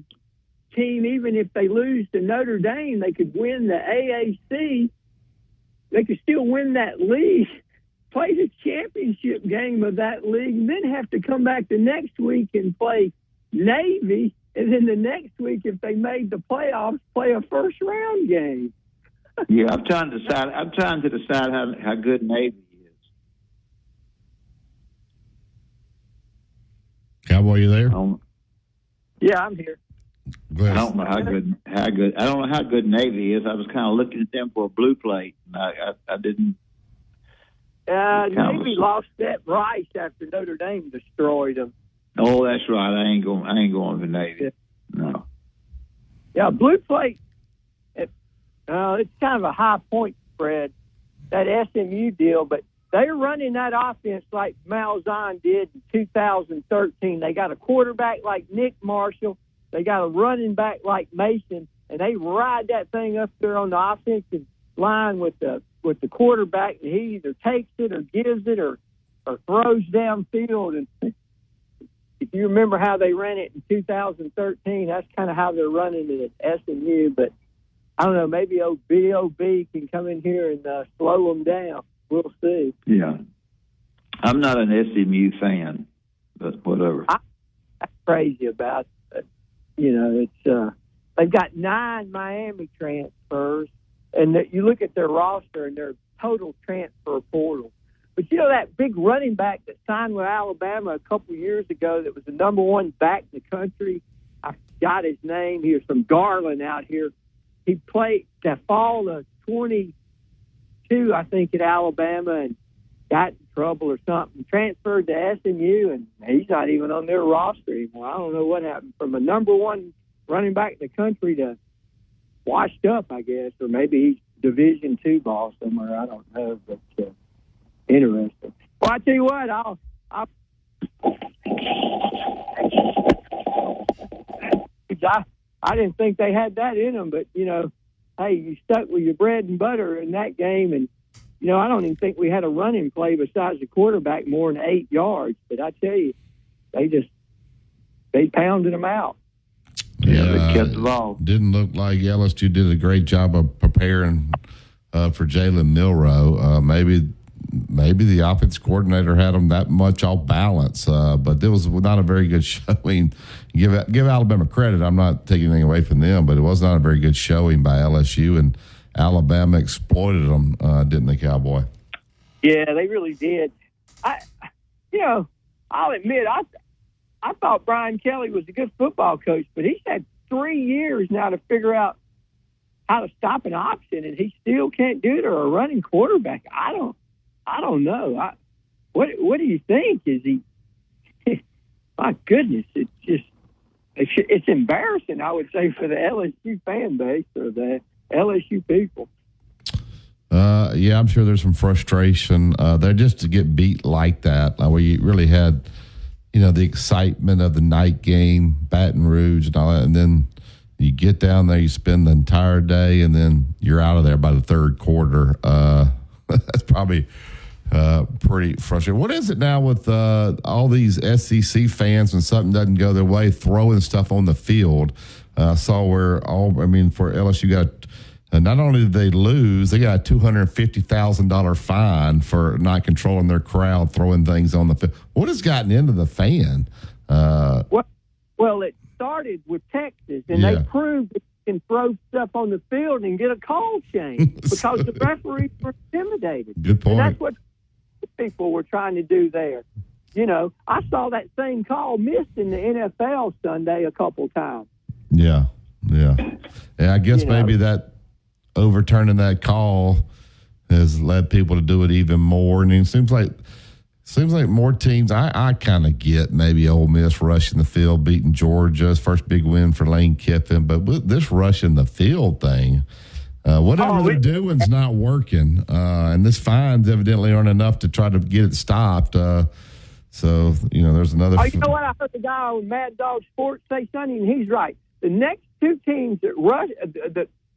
team. Even if they lose to Notre Dame, they could win the AAC. They could still win that league, play the championship game of that league, and then have to come back the next week and play Navy. And then the next week, if they made the playoffs, play a first-round game. Yeah, I'm trying to decide how good Navy is. Cowboy, you there? Yeah, I'm here. Go ahead. I don't know how good. I don't know how good Navy is. I was kind of looking at them for a blue plate, and I didn't. Navy lost that Rice after Notre Dame destroyed them. Oh, that's right. I ain't going for Navy. No. Yeah, blue plate. It's kind of a high point spread, that SMU deal, but they're running that offense like Malzahn did in 2013. They got a quarterback like Nick Marshall. They got a running back like Mason, and they ride that thing up there on the offensive line with the quarterback, and he either takes it or gives it or throws downfield. And if you remember how they ran it in 2013, that's kind of how they're running it at SMU, but I don't know, maybe B.O.B. can come in here and slow them down. We'll see. Yeah. I'm not an SMU fan, but whatever. I'm crazy about it. It's they've got 9 Miami transfers, and you look at their roster and their total transfer portal. But that big running back that signed with Alabama a couple years ago that was the number one back in the country, I forgot his name. He was from Garland out here. He played that fall of 22, I think, at Alabama and got in trouble or something. Transferred to SMU, and he's not even on their roster anymore. I don't know what happened. From a number one running back in the country to washed up, I guess, or maybe he's Division II ball somewhere. I don't know, but interesting. Well, I tell you what, I'll I didn't think they had that in them, but, hey, you stuck with your bread and butter in that game. And, I don't even think we had a running play besides the quarterback more than 8 yards. But I tell you, they pounded them out. Yeah, they kept the ball. Didn't look like LSU did a great job of preparing for Jalen Milroe. Maybe the offense coordinator had them that much off balance, but it was not a very good showing. Give Alabama credit. I'm not taking anything away from them, but it was not a very good showing by LSU, and Alabama exploited them, didn't they, Cowboy? Yeah, they really did. I'll admit, I thought Brian Kelly was a good football coach, but he's had 3 years now to figure out how to stop an option, and he still can't do it, or a running quarterback. I don't know. What do you think? Is he? My goodness, it's embarrassing, I would say, for the LSU fan base or the LSU people. Yeah, I'm sure there's some frustration there just to get beat like that, where you really had, the excitement of the night game, Baton Rouge and all that, and then you get down there, you spend the entire day, and then you're out of there by the third quarter. That's probably pretty frustrating. What is it now with all these SEC fans when something doesn't go their way, throwing stuff on the field? Saw where for LSU got not only did they lose, they got a $250,000 fine for not controlling their crowd, throwing things on the field. What has gotten into the fan? Well, it started with Texas, and they proved that you can throw stuff on the field and get a call change because the referees were intimidated. Good point. And that's what people were trying to do there. I saw that same call missed in the NFL Sunday a couple times. Yeah. I guess maybe that overturning that call has led people to do it even more. And it seems like more teams. I kind of get maybe Ole Miss rushing the field, beating Georgia's first big win for Lane Kiffin, but with this rushing the field thing, whatever they're doing's not working, and this fines evidently aren't enough to try to get it stopped. So there's another. You know what? I heard the guy on Mad Dog Sports say something, and he's right. The next two teams that rush,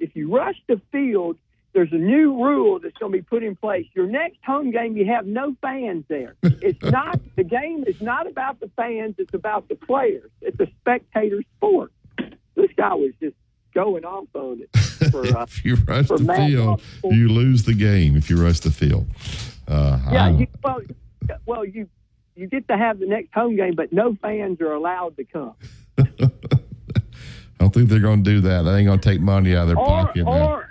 if you rush the field, there's a new rule that's going to be put in place. Your next home game, you have no fans there. It's not the game is not about the fans; it's about the players. It's a spectator sport. This guy was just going off on it. If you rush the field, you lose the game. If you rush the field, you get to have the next home game, but no fans are allowed to come. I don't think they're going to do that. They ain't going to take money out of their pocket. Or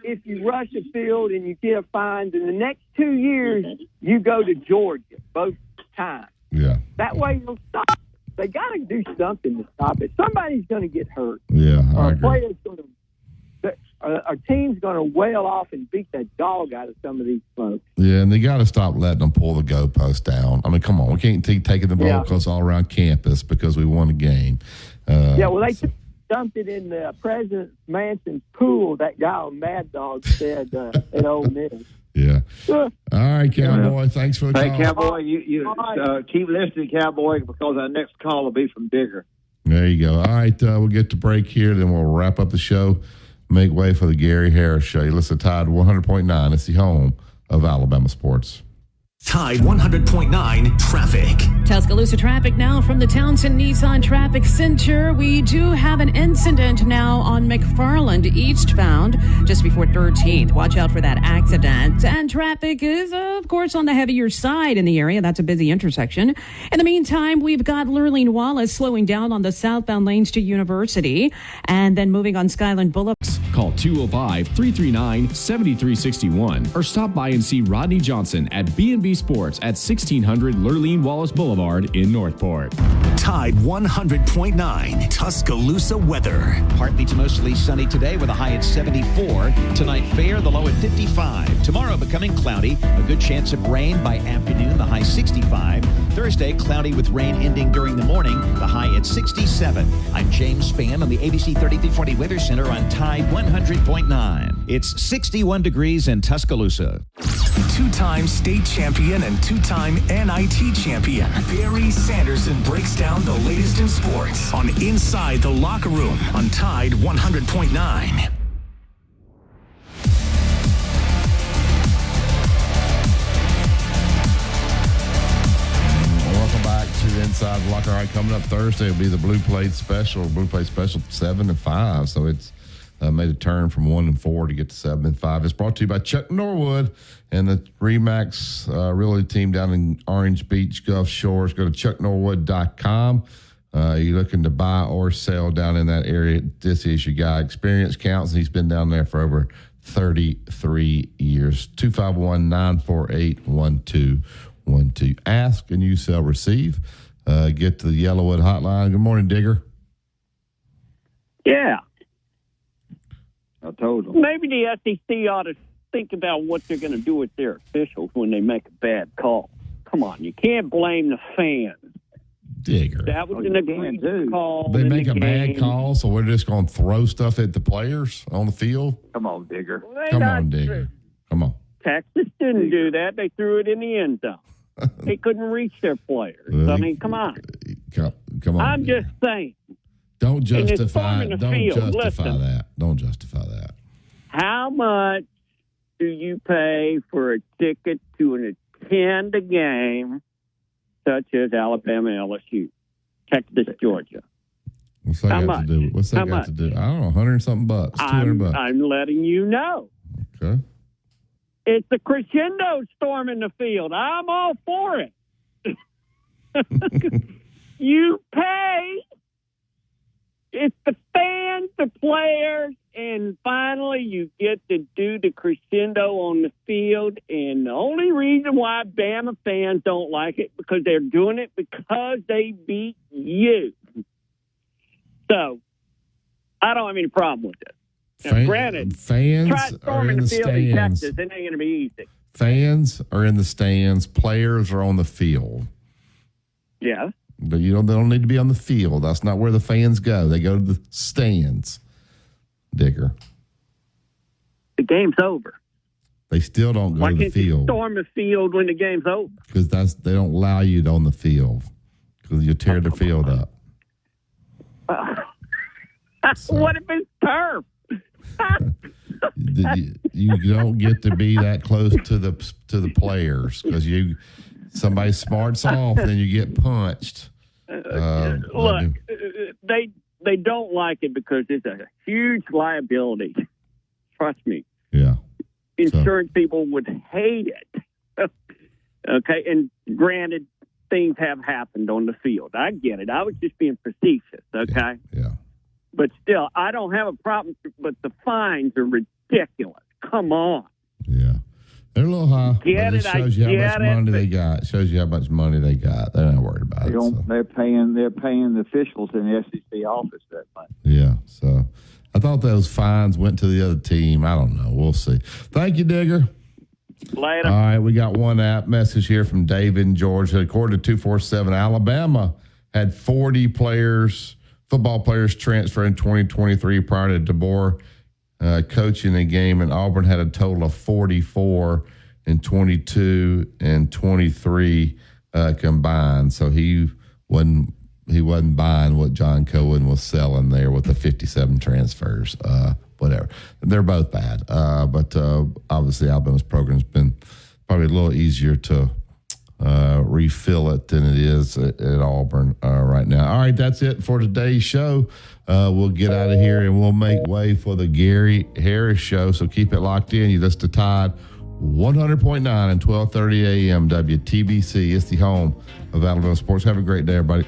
if you rush the field and you get a fine, in the next 2 years, you go to Georgia both times. Yeah. That way you'll stop it. They got to do something to stop it. Somebody's going to get hurt. Yeah, I agree. Our team's going to wail off and beat the dog out of some of these folks. Yeah, and they got to stop letting them pull the goalpost down. I mean, come on. We can't keep taking the ball close all around campus because we won a game. They dumped it in the President Manson's pool, that guy on Mad Dog said at Ole Miss. Yeah. All right, Cowboy. Thanks for the call. Hey, Cowboy, you keep listening, Cowboy, because our next call will be from Digger. There you go. All right, we'll get to break here, then we'll wrap up the show. Make way for the Gary Harris Show. You listen to Tide 100.9. It's the home of Alabama sports. Tide 100.9 traffic. Tuscaloosa traffic now from the Townsend Nissan Traffic Center. We do have an incident now on McFarland eastbound just before 13th. Watch out for that accident. And traffic is, of course, on the heavier side in the area. That's a busy intersection. In the meantime, we've got Lurleen Wallace slowing down on the southbound lanes to University and then moving on Skyland Boulevard. Call 205-339-7361 or stop by and see Rodney Johnson at B&B Sports at 1600 Lurleen Wallace Boulevard in Northport. Tide 100.9 Tuscaloosa weather. Partly to mostly sunny today with a high at 74. Tonight fair, the low at 55. Tomorrow becoming cloudy, a good chance of rain by afternoon, the high 65. Thursday cloudy with rain ending during the morning, the high at 67. I'm James Spann on the ABC 3340 Weather Center on Tide 100.9. It's 61 degrees in Tuscaloosa. two-time state champion and two-time NIT champion, Barry Sanderson breaks down the latest in sports on Inside the Locker Room on Tide 100.9. Inside the Locker. All right, coming up Thursday will be the Blue Plate Special. 7 and 5. So it's made a turn from 1 and 4 to get to 7 and 5. It's brought to you by Chuck Norwood and the Remax Realty team down in Orange Beach, Gulf Shores. Go to chucknorwood.com. You're looking to buy or sell down in that area. This is your guy. Experience counts, and he's been down there for over 33 years. 251-948-1212. Ask and you shall receive. Get to the Yellowwood hotline. Good morning, Digger. Yeah. I told them. Maybe the SEC ought to think about what they're going to do with their officials when they make a bad call. Come on, you can't blame the fans. Digger. That was an egregious call. They make a bad call, so we're just going to throw stuff at the players on the field? Come on, Digger. Come on, Digger. Come on. Texas didn't do that. They threw it in the end zone. They couldn't reach their players. I mean, come on. Come on. I'm just saying. Don't justify Listen, that. Don't justify that. How much do you pay for a ticket to attend a game such as Alabama, LSU, Texas, Georgia? What's that got to do? What's that got to do? I don't know, $100-something bucks, $200. I'm letting you know. Okay. It's a crescendo storm in the field. I'm all for it. You pay. It's the fans, the players, and finally you get to do the crescendo on the field. And the only reason why Bama fans don't like it because they're doing it because they beat you. So I don't have any problem with this. Now, granted, fans try storming are in the field in stands. Texas, it ain't going to be easy. Fans are in the stands. Players are on the field. Yeah. But they don't need to be on the field. That's not where the fans go. They go to the stands, Digger. The game's over. They still don't go Why to the can't you field storm the field when the game's over? because they don't allow you on the field because you tear the field up. What if it's turf? You don't get to be that close to the players because somebody smarts off, then you get punched. Look, they don't like it because it's a huge liability. Trust me. Yeah. Insurance people would hate it. Okay, and granted, things have happened on the field. I get it. I was just being facetious. Okay. Yeah. But still, I don't have a problem. But the fines are ridiculous. Come on. Yeah. They're a little high. Get it? It shows you how much money they got. It shows you how much money they got. They're not worried about it. So. They're paying the officials in the SEC office that money. Yeah. So I thought those fines went to the other team. I don't know. We'll see. Thank you, Digger. Later. All right. We got one app message here from David in Georgia. According to 247, Alabama had 40 football players transfer in 2023 prior to DeBoer coaching the game, and Auburn had a total of 44 in 22 and 23 combined. So he wasn't buying what John Cohen was selling there with the 57 transfers. Whatever. They're both bad. But obviously Alabama's program's been probably a little easier to refill it than it is at Auburn right now. All right, that's it for today's show. We'll get out of here and we'll make way for the Gary Harris Show. So keep it locked in. You listen to Tide 100.9 and 12:30 a.m. WTBC. It's the home of Alabama sports. Have a great day, everybody.